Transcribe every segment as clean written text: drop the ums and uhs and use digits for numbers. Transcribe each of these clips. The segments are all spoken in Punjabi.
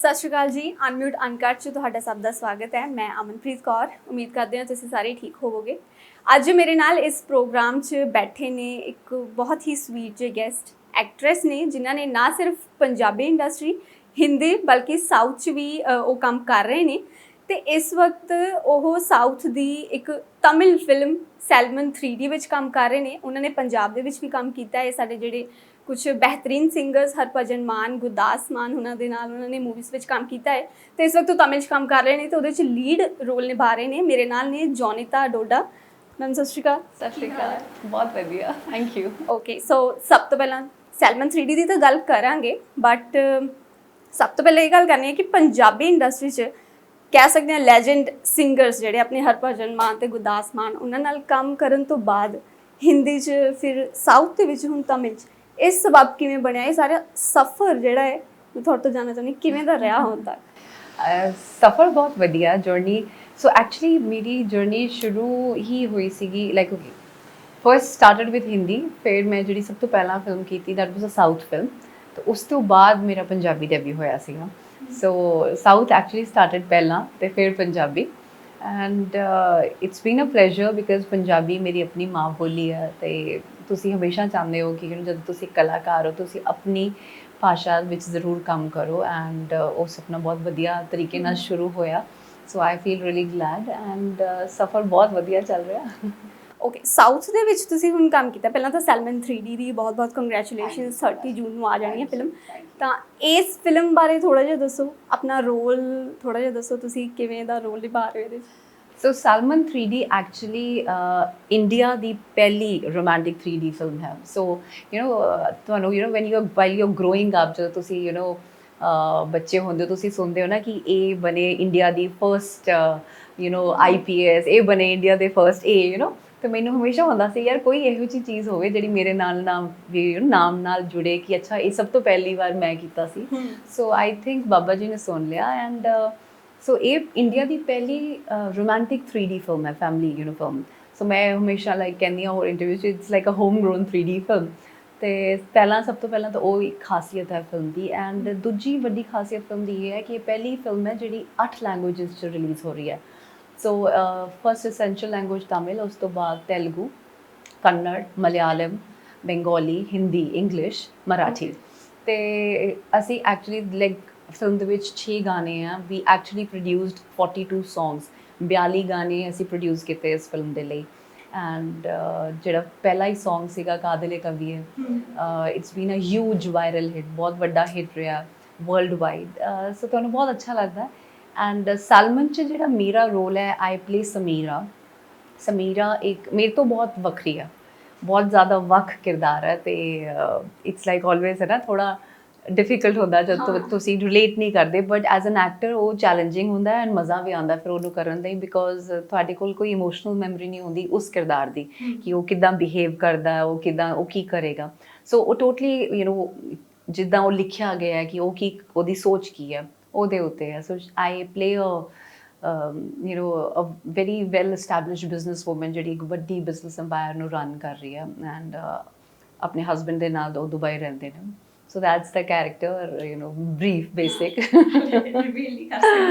ਸਤਿ ਸ਼੍ਰੀ ਅਕਾਲ ਜੀ। ਅਨਮਿਊਟ ਅਨਕਟ 'ਚ ਤੁਹਾਡਾ ਸਭ ਦਾ ਸਵਾਗਤ ਹੈ। ਮੈਂ ਅਮਨਪ੍ਰੀਤ ਕੌਰ। ਉਮੀਦ ਕਰਦੇ ਹਾਂ ਤੁਸੀਂ ਸਾਰੇ ਠੀਕ ਹੋਵੋਗੇ। ਅੱਜ ਮੇਰੇ ਨਾਲ ਇਸ ਪ੍ਰੋਗਰਾਮ 'ਚ ਬੈਠੇ ਨੇ ਇੱਕ ਬਹੁਤ ਹੀ ਸਵੀਟ ਜਿਹੇ ਗੈਸਟ ਐਕਟਰੈਸ ਨੇ, ਜਿਨ੍ਹਾਂ ਨੇ ਨਾ ਸਿਰਫ ਪੰਜਾਬੀ ਇੰਡਸਟਰੀ, ਹਿੰਦੀ ਬਲਕਿ ਸਾਊਥ 'ਚ ਵੀ ਉਹ ਕੰਮ ਕਰ ਰਹੇ ਨੇ। ਤੇ ਇਸ ਵਕਤ ਉਹ ਸਾਊਥ ਦੀ ਇੱਕ ਤਮਿਲ ਫਿਲਮ ਸੈਲਮਨ 3D ਵਿੱਚ ਕੰਮ ਕਰ ਰਹੇ ਨੇ। ਉਹਨਾਂ ਨੇ ਪੰਜਾਬ ਦੇ ਵਿੱਚ ਵੀ ਕੰਮ ਕੀਤਾ ਹੈ। ਸਾਡੇ ਜਿਹੜੇ ਕੁਛ ਬਿਹਤਰੀਨ ਸਿੰਗਰਸ ਹਰਭਜਨ ਮਾਨ, ਗੁਰਦਾਸ ਮਾਨ ਉਹਨਾਂ ਦੇ ਨਾਲ ਉਹਨਾਂ ਨੇ ਮੂਵੀਜ਼ ਵਿੱਚ ਕੰਮ ਕੀਤਾ ਹੈ। ਤੇ ਇਸ ਵਕਤ ਉਹ ਤਮਿਲ 'ਚ ਕੰਮ ਕਰ ਰਹੇ ਨੇ ਤੇ ਉਹਦੇ 'ਚ ਲੀਡ ਰੋਲ ਨਿਭਾ ਰਹੇ ਨੇ। ਮੇਰੇ ਨਾਲ ਨੇ ਜੋਨੀਤਾ ਡੋਡਾ ਮੈਮ। ਸਤਿ ਸ਼੍ਰੀ ਅਕਾਲ। ਸਤਿ ਸ਼੍ਰੀ ਅਕਾਲ। ਬਹੁਤ ਵਧੀਆ, ਥੈਂਕ ਯੂ। ਓਕੇ, ਸੋ ਸਭ ਤੋਂ ਪਹਿਲਾਂ ਸੈਲਮਨ 3D ਦੀ ਤਾਂ ਗੱਲ ਕਰਾਂਗੇ, ਬਟ ਸਭ ਤੋਂ ਪਹਿਲਾਂ ਇਹ ਗੱਲ ਕਰਨੀ ਹੈ ਕਿ ਪੰਜਾਬੀ ਇੰਡਸਟਰੀ 'ਚ ਕਹਿ ਸਕਦੇ ਹਾਂ ਲੈਜੈਂਡ ਸਿੰਗਰਸ ਜਿਹੜੇ ਆਪਣੇ ਹਰਭਜਨ ਮਾਨ ਤੇ ਗੁਰਦਾਸ ਮਾਨ, ਉਹਨਾਂ ਨਾਲ ਕੰਮ ਕਰਨ ਤੋਂ ਬਾਅਦ ਹਿੰਦੀ 'ਚ ਫਿਰ ਸਾਊਥ ਦੇ ਵਿੱਚ ਹੁਣ ਤਮਿਲ 'ਚ ਇਸ ਸਬਬ ਕਿਵੇਂ ਬਣਿਆ? ਇਹ ਸਾਰਾ ਸਫ਼ਰ ਜਿਹੜਾ ਹੈ ਮੈਂ ਤੁਹਾਡੇ ਤੋਂ ਜਾਣਨਾ ਚਾਹੁੰਦੀ ਕਿਵੇਂ ਦਾ ਰਿਹਾ ਹੁਣ ਤੱਕ? ਸਫ਼ਰ ਬਹੁਤ ਵਧੀਆ ਜਰਨੀ। ਸੋ ਐਕਚੁਅਲੀ ਮੇਰੀ ਜਰਨੀ ਸ਼ੁਰੂ ਹੀ ਹੋਈ ਸੀਗੀ like okay, first started with Hindi. ਫਿਰ ਮੈਂ ਜਿਹੜੀ ਸਭ ਤੋਂ ਪਹਿਲਾਂ ਫਿਲਮ ਕੀਤੀ that was a south film. ਤੇ ਉਸ ਤੋਂ ਬਾਅਦ ਮੇਰਾ ਪੰਜਾਬੀ ਡੈਬਿਊ ਹੋਇਆ ਸੀਗਾ। ਸੋ ਸਾਊਥ ਐਕਚੁਅਲੀ ਸਟਾਰਟਡ ਪਹਿਲਾਂ ਤੇ ਫਿਰ Punjabi. And it's been a pleasure because Punjabi ਮੇਰੀ ਆਪਣੀ ਮਾਂ ਬੋਲੀ ਹੈ। ਤੇ ਤੁਸੀਂ ਹਮੇਸ਼ਾ ਚਾਹੁੰਦੇ ਹੋ ਕਿ ਜਦੋਂ ਤੁਸੀਂ ਕਲਾਕਾਰ ਹੋ ਤੁਸੀਂ ਆਪਣੀ ਭਾਸ਼ਾ ਵਿੱਚ ਜ਼ਰੂਰ ਕੰਮ ਕਰੋ। ਐਂਡ ਉਹ ਸੁਪਨਾ ਬਹੁਤ ਵਧੀਆ ਤਰੀਕੇ ਨਾਲ ਸ਼ੁਰੂ ਹੋਇਆ। So I feel really glad and ਸਫ਼ਰ ਬਹੁਤ ਵਧੀਆ ਚੱਲ ਰਿਹਾ। ਓਕੇ, ਸਾਊਥ ਦੇ ਵਿੱਚ ਤੁਸੀਂ ਹੁਣ ਕੰਮ ਕੀਤਾ। ਪਹਿਲਾਂ ਤਾਂ ਸੈਲਮਨ 3D ਦੀ ਬਹੁਤ ਬਹੁਤ ਕੰਗ੍ਰੈਚੁਲੇਸ਼ਨ। 30 ਜੂਨ ਨੂੰ ਆ ਜਾਣੀ ਹੈ ਫਿਲਮ। ਤਾਂ ਇਸ ਫਿਲਮ ਬਾਰੇ ਥੋੜ੍ਹਾ ਜਿਹਾ ਦੱਸੋ, ਆਪਣਾ ਰੋਲ ਥੋੜ੍ਹਾ ਜਿਹਾ ਦੱਸੋ, ਤੁਸੀਂ ਕਿਵੇਂ ਦਾ ਰੋਲ ਨਿਭਾ ਰਹੇ ਹੋ ਇਹਦੇ 'ਚ? ਸੋ ਸੈਲਮਨ 3D ਐਕਚੁਅਲੀ ਇੰਡੀਆ ਦੀ ਪਹਿਲੀ ਰੋਮਾਂਟਿਕ 3D ਫਿਲਮ ਹੈ। ਸੋ ਤੁਹਾਨੂੰ when you while you growing up, ਜਦੋਂ ਤੁਸੀਂ ਬੱਚੇ ਹੁੰਦੇ ਹੋ ਤੁਸੀਂ ਸੁਣਦੇ ਹੋ ਨਾ ਕਿ ਇਹ ਬਣੇ ਇੰਡੀਆ ਦੀ ਫਰਸਟ IPS, ਇਹ ਬਣੇ ਇੰਡੀਆ ਦੇ ਫਰਸਟ ਤੇ ਮੈਨੂੰ ਹਮੇਸ਼ਾ ਹੁੰਦਾ ਸੀ ਯਾਰ ਕੋਈ ਇਹੋ ਜਿਹੀ ਚੀਜ਼ ਹੋਵੇ ਜਿਹੜੀ ਮੇਰੇ ਨਾਲ ਨਾਮ ਨਾਲ ਜੁੜੇ ਕਿ ਅੱਛਾ ਇਹ ਸਭ ਤੋਂ ਪਹਿਲੀ ਵਾਰ ਮੈਂ ਕੀਤਾ ਸੀ। ਸੋ ਆਈ ਥਿੰਕ ਬਾਬਾ ਜੀ ਨੇ ਸੁਣ ਲਿਆ। ਐਂਡ ਸੋ ਇਹ ਇੰਡੀਆ ਦੀ ਪਹਿਲੀ ਰੋਮਾਂਟਿਕ 3D ਫਿਲਮ ਹੈ, ਫੈਮਿਲੀ ਫਿਲਮ। ਸੋ ਮੈਂ ਹਮੇਸ਼ਾ ਲਾਈਕ ਕਹਿੰਦੀ ਹਾਂ ਹੋਰ ਇੰਟਰਵਿਊ 'ਚ it's like a home grown 3D film. ਤੇ ਸਭ ਤੋਂ ਪਹਿਲਾਂ ਤਾਂ ਉਹ ਇੱਕ ਖਾਸੀਅਤ ਹੈ ਫਿਲਮ ਦੀ। ਐਂਡ ਦੂਜੀ ਵੱਡੀ ਖਾਸੀਅਤ ਫਿਲਮ ਦੀ ਇਹ ਹੈ ਕਿ ਇਹ ਪਹਿਲੀ ਫਿਲਮ ਹੈ ਜਿਹੜੀ 8 ਲੈਂਗੁਏਜਿਸ 'ਚ ਰਿਲੀਜ਼ ਹੋ ਰਹੀ ਹੈ। So first essential language Tamil, ਉਸ ਤੋਂ ਬਾਅਦ ਤੇਲਗੂ, ਕੰਨੜ, ਮਲਿਆਲਮ, ਬੰਗਾਲੀ, ਹਿੰਦੀ, ਇੰਗਲਿਸ਼, ਮਰਾਠੀ। ਤੇ ਅਸੀਂ ਐਕਚੁਅਲੀ ਲਾਈਕ ਫਿਲਮ ਦੇ ਵਿੱਚ 6 ਗਾਣੇ ਆ। ਵੀ ਐਕਚੁਅਲੀ ਪ੍ਰੋਡਿਊਸਡ 42 ਸੌਂਗਸ, 42 ਗਾਣੇ ਅਸੀਂ ਪ੍ਰੋਡਿਊਸ ਕੀਤੇ ਇਸ ਫਿਲਮ ਦੇ ਲਈ। ਐਂਡ ਜਿਹੜਾ ਪਹਿਲਾ ਹੀ ਸੌਂਗ ਸੀਗਾ ਕਾਦਿਲੇ ਕਵੀਏ, it's been a huge viral hit, ਬਹੁਤ ਵੱਡਾ ਹਿੱਟ ਰਿਹਾ ਵਰਲਡ ਵਾਈਡ। ਸੋ ਤੁਹਾਨੂੰ ਬਹੁਤ ਅੱਛਾ ਲੱਗਦਾ। ਐਂਡ ਸੈਲਮਨ 'ਚ ਜਿਹੜਾ ਮੇਰਾ ਰੋਲ ਹੈ, ਆਈ ਪਲੇ ਸਮੀਰਾ। ਸਮੀਰਾ ਇੱਕ ਮੇਰੇ ਤੋਂ ਬਹੁਤ ਵੱਖਰੀ ਆ, ਬਹੁਤ ਜ਼ਿਆਦਾ ਵੱਖ ਕਿਰਦਾਰ ਹੈ। ਤੇ ਇਟਸ ਲਾਈਕ ਆਲਵੇਜ਼ ਹੈ ਨਾ, ਥੋੜ੍ਹਾ ਡਿਫਿਕਲਟ ਹੁੰਦਾ ਜਦ ਤੁਸੀਂ ਰਿਲੇਟ ਨਹੀਂ ਕਰਦੇ, ਬਟ ਐਜ਼ ਐਨ ਐਕਟਰ ਉਹ ਚੈਲੰਜਿੰਗ ਹੁੰਦਾ ਐਂਡ ਮਜ਼ਾ ਵੀ ਆਉਂਦਾ ਫਿਰ ਉਹਨੂੰ ਕਰਨ ਲਈ, ਬਿਕੋਜ਼ ਤੁਹਾਡੇ ਕੋਲ ਕੋਈ ਇਮੋਸ਼ਨਲ ਮੈਮਰੀ ਨਹੀਂ ਹੁੰਦੀ ਉਸ ਕਿਰਦਾਰ ਦੀ ਕਿ ਉਹ ਕਿੱਦਾਂ ਬਿਹੇਵ ਕਰਦਾ, ਉਹ ਕੀ ਕਰੇਗਾ। ਸੋ ਉਹ ਟੋਟਲੀ ਜਿੱਦਾਂ ਉਹ ਲਿਖਿਆ ਗਿਆ ਕਿ ਉਹ ਕੀ, ਉਹਦੀ ਸੋਚ ਕੀ ਹੈ ਉਹਦੇ ਉੱਤੇ ਹੈ। So I play a very well established business woman ਜਿਹੜੀ ਇੱਕ ਵੱਡੀ ਬਿਜ਼ਨਸ ਅੰਪਾਇਰ ਨੂੰ ਰਨ ਕਰ ਰਹੀ ਹੈ। ਐਂਡ ਆਪਣੇ ਹਸਬੈਂਡ ਦੇ ਨਾਲ ਉਹ ਦੁਬਈ ਰਹਿੰਦੇ ਨੇ। So that's the character, brief, basic. Really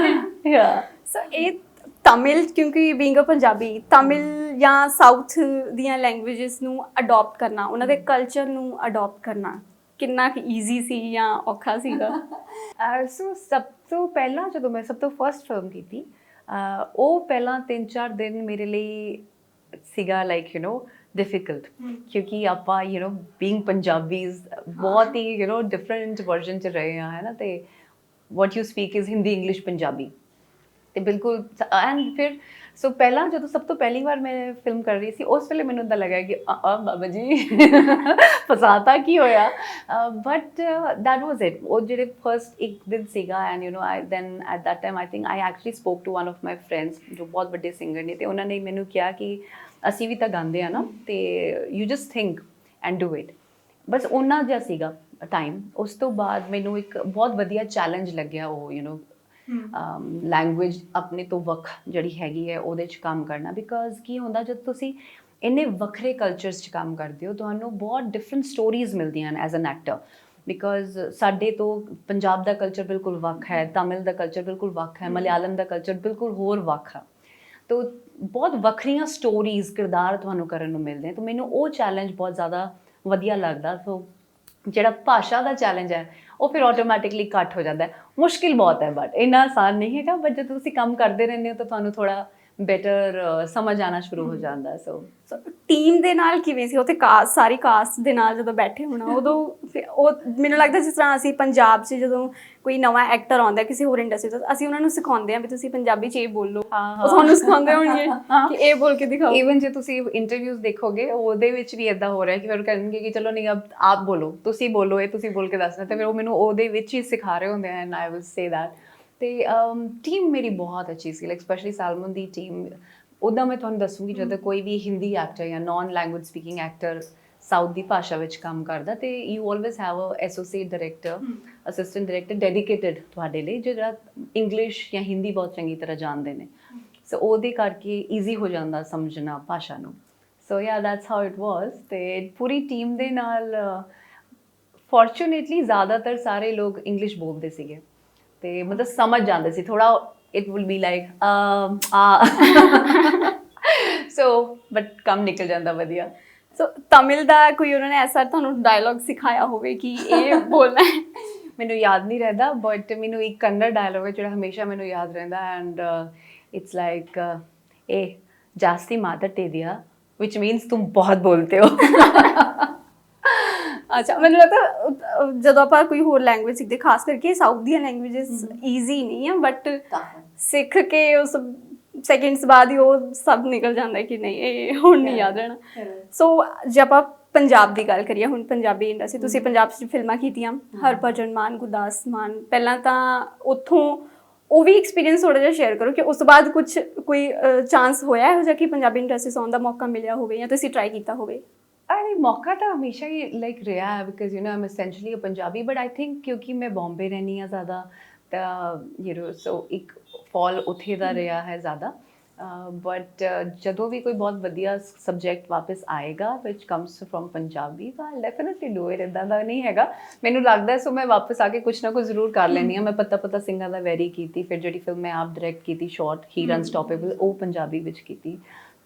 yeah. So ਇਹ ਤਮਿਲ, ਕਿਉਂਕਿ ਬੀਇੰਗ ਅ ਪੰਜਾਬੀ, ਤਮਿਲ ਜਾਂ ਸਾਊਥ ਦੀਆਂ ਲੈਂਗੁਏਜਸ ਨੂੰ ਅਡੋਪਟ ਕਰਨਾ, ਉਹਨਾਂ ਦੇ ਕਲਚਰ ਨੂੰ ਅਡੋਪਟ ਕਰਨਾ ਕਿੰਨਾ ਕੁ ਈਜ਼ੀ ਸੀ ਜਾਂ ਔਖਾ ਸੀਗਾ? ਸੋ ਸਭ ਤੋਂ ਪਹਿਲਾਂ ਜਦੋਂ ਮੈਂ ਸਭ ਤੋਂ ਫਸਟ ਫਿਲਮ ਕੀਤੀ, ਉਹ ਪਹਿਲਾਂ 3-4 ਦਿਨ ਮੇਰੇ ਲਈ ਸੀਗਾ ਲਾਈਕ ਡਿਫਿਕਲਟ, ਕਿਉਂਕਿ ਆਪਾਂ ਬੀਇੰਗ ਪੰਜਾਬੀਜ਼ ਬਹੁਤ ਹੀ ਡਿਫਰੈਂਟ ਵਰਜ਼ਨ 'ਚ ਰਹੇ ਹਾਂ, ਹੈ ਨਾ। ਤੇ what you speak is Hindi, English, Punjabi. ਤੇ ਬਿਲਕੁਲ। ਐਂਡ ਫਿਰ ਸੋ ਪਹਿਲਾਂ ਜਦੋਂ ਸਭ ਤੋਂ ਪਹਿਲੀ ਵਾਰ ਮੈਂ ਫਿਲਮ ਕਰ ਰਹੀ ਸੀ, ਉਸ ਵੇਲੇ ਮੈਨੂੰ ਇੱਦਾਂ ਲੱਗਾ ਕਿ ਬਾਬਾ ਜੀ ਫਸਾਤਾ ਕੀ ਹੋਇਆ। But that was it. ਉਹ ਜਿਹੜੇ ਫਸਟ ਇੱਕ ਦਿਨ ਸੀਗਾ and I then at that time I think I actually spoke to one of my friends ਜੋ ਬਹੁਤ ਵੱਡੇ ਸਿੰਗਰ ਨੇ। ਅਤੇ ਉਹਨਾਂ ਨੇ ਮੈਨੂੰ ਕਿਹਾ ਕਿ ਅਸੀਂ ਵੀ ਤਾਂ ਗਾਉਂਦੇ ਹਾਂ ਨਾ, ਅਤੇ you just think and do it. ਬਸ ਓਨਾ ਜਿਹਾ ਸੀਗਾ ਟਾਈਮ। ਉਸ ਤੋਂ ਬਾਅਦ ਮੈਨੂੰ ਇੱਕ ਬਹੁਤ ਵਧੀਆ ਚੈਲੰਜ ਲੱਗਿਆ ਉਹ ਲੈਂਗੁਏਜ ਆਪਣੇ ਤੋਂ ਵੱਖ ਜਿਹੜੀ ਹੈਗੀ ਹੈ ਉਹਦੇ 'ਚ ਕੰਮ ਕਰਨਾ। ਬਿਕੋਜ਼ ਕੀ ਹੁੰਦਾ ਜਦ ਤੁਸੀਂ ਇੰਨੇ ਵੱਖਰੇ ਕਲਚਰਸ 'ਚ ਕੰਮ ਕਰਦੇ ਹੋ, ਤੁਹਾਨੂੰ ਬਹੁਤ ਡਿਫਰੈਂਟ ਸਟੋਰੀਜ਼ ਮਿਲਦੀਆਂ ਹਨ ਐਜ਼ ਐਨ ਐਕਟਰ। ਬਿਕੋਜ਼ ਸਾਡੇ ਤੋਂ ਪੰਜਾਬ ਦਾ ਕਲਚਰ ਬਿਲਕੁਲ ਵੱਖ ਹੈ, ਤਮਿਲ ਦਾ ਕਲਚਰ ਬਿਲਕੁਲ ਵੱਖ ਹੈ, ਮਲਿਆਲਮ ਦਾ ਕਲਚਰ ਬਿਲਕੁਲ ਹੋਰ ਵੱਖ ਹੈ। ਤੋ ਬਹੁਤ ਵੱਖਰੀਆਂ ਸਟੋਰੀਜ਼ ਕਿਰਦਾਰ ਤੁਹਾਨੂੰ ਕਰਨ ਨੂੰ ਮਿਲਦੇ, ਤਾਂ ਮੈਨੂੰ ਉਹ ਚੈਲੰਜ ਬਹੁਤ ਜ਼ਿਆਦਾ ਵਧੀਆ ਲੱਗਦਾ। ਸੋ ਜਿਹੜਾ ਭਾਸ਼ਾ ਦਾ ਚੈਲੰਜ ਹੈ ਉਹ ਫਿਰ ਆਟੋਮੈਟਿਕਲੀ ਘੱਟ ਹੋ ਜਾਂਦਾ ਹੈ। ਮੁਸ਼ਕਿਲ ਬਹੁਤ ਹੈ ਬਟ ਇੰਨਾ ਆਸਾਨ ਨਹੀਂ ਹੈਗਾ, ਬਟ ਜਦੋਂ ਤੁਸੀਂ ਕੰਮ ਕਰਦੇ ਰਹਿੰਦੇ ਹੋ ਤਾਂ ਤੁਹਾਨੂੰ ਥੋੜ੍ਹਾ ਬੈਟਰ ਸਮਝ ਆਉਣਾ ਸ਼ੁਰੂ ਹੋ ਜਾਂਦਾ। ਸੋ ਟੀਮ ਦੇ ਨਾਲ ਕਿਵੇਂ ਸੀ ਉੱਥੇ, ਕਾਸਟ ਸਾਰੀ ਕਾਸਟ ਦੇ ਨਾਲ ਜਦੋਂ ਬੈਠੇ ਹੋਣਾ ਉਦੋਂ ਉਹ ਮੈਨੂੰ ਲੱਗਦਾ ਜਿਸ ਤਰ੍ਹਾਂ ਅਸੀਂ ਪੰਜਾਬ 'ਚ ਜਦੋਂ ਕੋਈ ਨਵਾਂ ਐਕਟਰ ਆਉਂਦਾ ਕਿਸੇ ਹੋਰ ਇੰਡਸਟਰੀ ਤੋਂ, ਅਸੀਂ ਉਹਨਾਂ ਨੂੰ ਸਿਖਾਉਂਦੇ ਹਾਂ ਵੀ ਤੁਸੀਂ ਪੰਜਾਬੀ 'ਚ ਇਹ ਬੋਲੋ, ਉਹ ਤੁਹਾਨੂੰ ਸਿਖਾਉਂਦੇ ਹੋਣਗੇ ਕਿ ਇਹ ਬੋਲ ਕੇ ਦਿਖਾਓ। ਈਵਨ ਜੇ ਤੁਸੀਂ ਇੰਟਰਵਿਊਜ਼ ਦੇਖੋਗੇ ਉਹਦੇ ਵਿੱਚ ਵੀ ਇੱਦਾਂ ਹੋ ਰਿਹਾ ਕਿ ਫਿਰ ਕਹਿਣਗੇ ਕਿ ਚਲੋ ਨਹੀਂ ਆਪ ਬੋਲੋ, ਤੁਸੀਂ ਬੋਲੋ, ਇਹ ਤੁਸੀਂ ਬੋਲ ਕੇ ਦੱਸਣਾ, ਅਤੇ ਫਿਰ ਉਹ ਮੈਨੂੰ ਉਹਦੇ ਵਿੱਚ ਹੀ ਸਿਖਾ ਰਹੇ ਹੁੰਦੇ and I will say that. ਅਤੇ ਟੀਮ ਮੇਰੀ ਬਹੁਤ ਅੱਛੀ ਸੀ, ਲਾਈਕ ਸਪੈਸ਼ਲੀ ਸੈਲਮਨ ਦੀ ਟੀਮ। ਉੱਦਾਂ ਮੈਂ ਤੁਹਾਨੂੰ ਦੱਸੂੰਗੀ ਜਦੋਂ ਕੋਈ ਵੀ ਹਿੰਦੀ ਐਕਟਰ ਜਾਂ non language speaking actor south ਦੀ ਭਾਸ਼ਾ ਵਿੱਚ ਕੰਮ ਕਰਦਾ, ਅਤੇ you always have a associate director, assistant director dedicated ਤੁਹਾਡੇ ਲਈ, ਜਿਹੜਾ ਇੰਗਲਿਸ਼ ਜਾਂ ਹਿੰਦੀ ਬਹੁਤ ਚੰਗੀ ਤਰ੍ਹਾਂ ਜਾਣਦੇ ਨੇ। ਸੋ ਉਹਦੇ ਕਰਕੇ ਈਜ਼ੀ ਹੋ ਜਾਂਦਾ ਸਮਝਣਾ ਭਾਸ਼ਾ ਨੂੰ। ਸੋ ਯਾ ਦੈਟਸ ਹਾਊ ਇਟ ਵਾਜ਼। ਅਤੇ ਪੂਰੀ ਟੀਮ ਦੇ ਨਾਲ ਫੋਰਚੂਨੇਟਲੀ ਜ਼ਿਆਦਾਤਰ ਸਾਰੇ ਲੋਕ ਇੰਗਲਿਸ਼ ਬੋਲਦੇ ਸੀਗੇ, ਅਤੇ ਮਤਲਬ ਸਮਝ ਜਾਂਦੇ ਸੀ ਥੋੜ੍ਹਾ। It will be like so but ਕੰਮ ਨਿਕਲ ਜਾਂਦਾ ਵਧੀਆ। ਸੋ ਤਮਿਲ ਦਾ ਕੋਈ ਉਹਨਾਂ ਨੇ ਐਸਾ ਤੁਹਾਨੂੰ ਡਾਇਲੌਗ ਸਿਖਾਇਆ ਹੋਵੇ ਕਿ ਇਹ ਬੋਲਣਾ ਹੈ? ਮੈਨੂੰ ਯਾਦ ਨਹੀਂ ਰਹਿੰਦਾ, ਬਟ ਮੈਨੂੰ ਇੱਕ ਕੰਨੜ ਡਾਇਲੌਗ ਹੈ ਜਿਹੜਾ ਹਮੇਸ਼ਾ ਮੈਨੂੰ ਯਾਦ ਰਹਿੰਦਾ, ਐਂਡ ਇਟਸ ਲਾਈਕ ਇਹ ਜਾਸਤੀ ਮਾਤਾਟੇਦੀਆ, ਵਿਚ ਮੀਨਸ ਤੁਮ ਬਹੁਤ ਬੋਲਤੇ ਹੋ। ਅੱਛਾ, ਮੈਨੂੰ ਲੱਗਦਾ ਜਦੋਂ ਆਪਾਂ ਕੋਈ ਹੋਰ ਲੈਂਗੁਏਜ ਸਿੱਖਦੇ, ਖਾਸ ਕਰਕੇ ਸਾਊਥ ਦੀਆਂ ਲੈਂਗੁਏਜਸ ਈਜ਼ੀ ਨਹੀਂ ਆ, ਬਟ ਸਿੱਖ ਕੇ ਉਸ ਸੈਕਿੰਡਸ ਬਾਅਦ ਹੀ ਉਹ ਸਭ ਨਿਕਲ ਜਾਂਦਾ ਕਿ ਨਹੀਂ ਇਹ ਹੁਣ ਨਹੀਂ ਯਾਦ ਰਹਿਣਾ। ਸੋ ਜੇ ਆਪਾਂ ਪੰਜਾਬ ਦੀ ਗੱਲ ਕਰੀਏ, ਹੁਣ ਪੰਜਾਬੀ ਇੰਡਸਟਰੀ, ਤੁਸੀਂ ਪੰਜਾਬ 'ਚ ਫਿਲਮਾਂ ਕੀਤੀਆਂ, ਹਰਭਜਨ ਮਾਨ, ਗੁਰਦਾਸ ਮਾਨ, ਪਹਿਲਾਂ ਤਾਂ ਉੱਥੋਂ ਉਹ ਵੀ ਐਕਸਪੀਰੀਅੰਸ ਥੋੜ੍ਹਾ ਜਿਹਾ ਸ਼ੇਅਰ ਕਰੋ ਕਿ ਉਸ ਤੋਂ ਬਾਅਦ ਕੋਈ ਚਾਂਸ ਹੋਇਆ ਇਹੋ ਜਿਹਾ ਕਿ ਪੰਜਾਬੀ ਇੰਡਸਟਰੀ 'ਚ ਆਉਣ ਦਾ ਮੌਕਾ ਮਿਲਿਆ ਹੋਵੇ ਜਾਂ ਤੁਸੀਂ ਟਰਾਈ ਕੀਤਾ ਹੋਵੇ? ਅਰੇ ਮੌਕਾ ਤਾਂ ਹਮੇਸ਼ਾ ਹੀ ਲਾਈਕ ਰਿਹਾ ਹੈ, because you know I'm essentially a Punjabi, but I think ਕਿਉਂਕਿ ਮੈਂ ਬੋਂਬੇ ਰਹਿੰਦੀ ਹਾਂ ਜ਼ਿਆਦਾ, ਤਾਂ ਸੋ ਇੱਕ ਫॉल ਉੱਥੇ ਦਾ ਰਿਹਾ ਹੈ ਜ਼ਿਆਦਾ। ਬਟ ਜਦੋਂ ਵੀ ਕੋਈ ਬਹੁਤ ਵਧੀਆ ਸਬਜੈਕਟ ਵਾਪਸ ਆਏਗਾ ਵਿਚ ਕਮਸ ਫਰੋਮ ਪੰਜਾਬੀ, ਤਾਂ ਡੈਫੀਨਿਟਲੀ ਡੂ ਇਟ। ਇੱਦਾਂ ਦਾ ਨਹੀਂ ਹੈਗਾ, ਮੈਨੂੰ ਲੱਗਦਾ। ਸੋ ਮੈਂ ਵਾਪਸ ਆ ਕੇ ਕੁਛ ਨਾ ਕੁਛ ਜ਼ਰੂਰ ਕਰ ਲੈਂਦੀ ਹਾਂ। ਮੈਂ ਪਤਾ ਸਿੰਘਾਂ ਦਾ ਵੈਰੀ ਕੀਤੀ, ਫਿਰ ਜਿਹੜੀ ਫਿਲਮ ਮੈਂ ਆਪ ਡਾਇਰੈਕਟ ਕੀਤੀ ਸ਼ਾਰਟ ਹੀਰ ਅਨਸਟੋਪੇਬਲ, ਉਹ ਪੰਜਾਬੀ ਵਿੱਚ ਕੀਤੀ।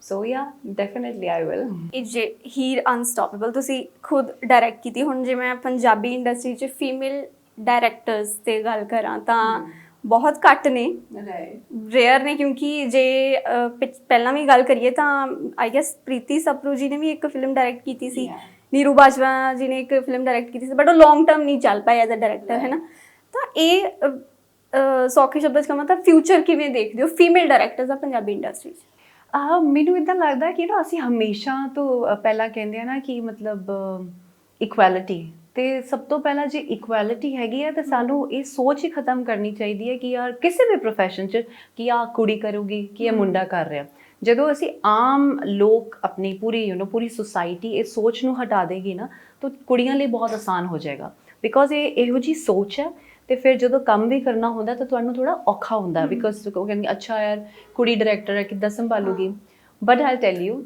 ਸੋ ਯਾ ਡੈਫੀਨਿਟਲੀ ਆਈ ਵਿਲ। ਇਹ ਜੇ ਹੀਰ ਅਨਸਟੋਪੇਬਲ ਤੁਸੀਂ ਖੁਦ ਡਾਇਰੈਕਟ ਕੀਤੀ, ਹੁਣ ਜੇ ਮੈਂ ਪੰਜਾਬੀ ਇੰਡਸਟਰੀ 'ਚ ਫੀਮੇਲ ਡਾਇਰੈਕਟਰਸ 'ਤੇ ਗੱਲ ਕਰਾਂ ਤਾਂ ਬਹੁਤ ਘੱਟ ਨੇ, ਰੇਅਰ ਨੇ, ਕਿਉਂਕਿ ਜੇ ਪਹਿਲਾਂ ਵੀ ਗੱਲ ਕਰੀਏ ਤਾਂ ਆਈ ਗੈਸ ਪ੍ਰੀਤੀ ਸਪਰੂ ਜੀ ਨੇ ਵੀ ਇੱਕ ਫਿਲਮ ਡਾਇਰੈਕਟ ਕੀਤੀ ਸੀ, ਨੀਰੂ ਬਾਜਵਾ ਜੀ ਨੇ ਇੱਕ ਫਿਲਮ ਡਾਇਰੈਕਟ ਕੀਤੀ ਸੀ, ਬਟ ਉਹ ਲੌਂਗ ਟਰਮ ਨਹੀਂ ਚੱਲ ਪਾਏ ਐਜ਼ ਅ ਡਾਇਰੈਕਟਰ, ਹੈ ਨਾ। ਤਾਂ ਇਹ ਸੌਖੇ ਸ਼ਬਦਾਂ 'ਚ ਕਹਾਂ ਤਾਂ ਫਿਊਚਰ ਕਿਵੇਂ ਦੇਖਦੇ ਹੋ ਫੀਮੇਲ ਡਾਇਰੈਕਟਰਸ ਦਾ ਪੰਜਾਬੀ ਇੰਡਸਟਰੀ 'ਚ? ਮੈਨੂੰ ਇੱਦਾਂ ਲੱਗਦਾ ਕਿ ਨਾ ਅਸੀਂ ਹਮੇਸ਼ਾ ਤੋਂ ਪਹਿਲਾਂ ਕਹਿੰਦੇ ਆ ਨਾ ਕਿ ਮਤਲਬ ਇਕੁਐਲਿਟੀ, ਅਤੇ ਸਭ ਤੋਂ ਪਹਿਲਾਂ ਜੇ ਇਕੁਐਲਿਟੀ ਹੈਗੀ ਹੈ ਤਾਂ ਸਾਨੂੰ ਇਹ ਸੋਚ ਹੀ ਖਤਮ ਕਰਨੀ ਚਾਹੀਦੀ ਹੈ ਕਿ ਯਾਰ ਕਿਸੇ ਵੀ ਪ੍ਰੋਫੈਸ਼ਨ 'ਚ ਕਿ ਆਹ ਕੁੜੀ ਕਰੂਗੀ ਕਿ ਇਹ ਮੁੰਡਾ ਕਰ ਰਿਹਾ। ਜਦੋਂ ਅਸੀਂ ਆਮ ਲੋਕ ਆਪਣੀ ਪੂਰੀ ਸੁਸਾਇਟੀ ਇਹ ਸੋਚ ਨੂੰ ਹਟਾ ਦੇਗੀ ਨਾ, ਤਾਂ ਕੁੜੀਆਂ ਲਈ ਬਹੁਤ ਆਸਾਨ ਹੋ ਜਾਏਗਾ, ਬਿਕੋਜ਼ ਇਹ ਇਹੋ ਜਿਹੀ ਸੋਚ ਹੈ। ਅਤੇ ਫਿਰ ਜਦੋਂ ਕੰਮ ਵੀ ਕਰਨਾ ਹੁੰਦਾ ਤਾਂ ਤੁਹਾਨੂੰ ਥੋੜ੍ਹਾ ਔਖਾ ਹੁੰਦਾ, ਬਿਕੋਜ਼ ਉਹ ਕਹਿੰਦੇ ਅੱਛਾ ਯਾਰ ਕੁੜੀ ਡਾਇਰੈਕਟਰ ਹੈ, ਕਿੱਦਾਂ ਸੰਭਾਲੂਗੀ। ਬਟ ਆਈ ਟੈਲ ਯੂ,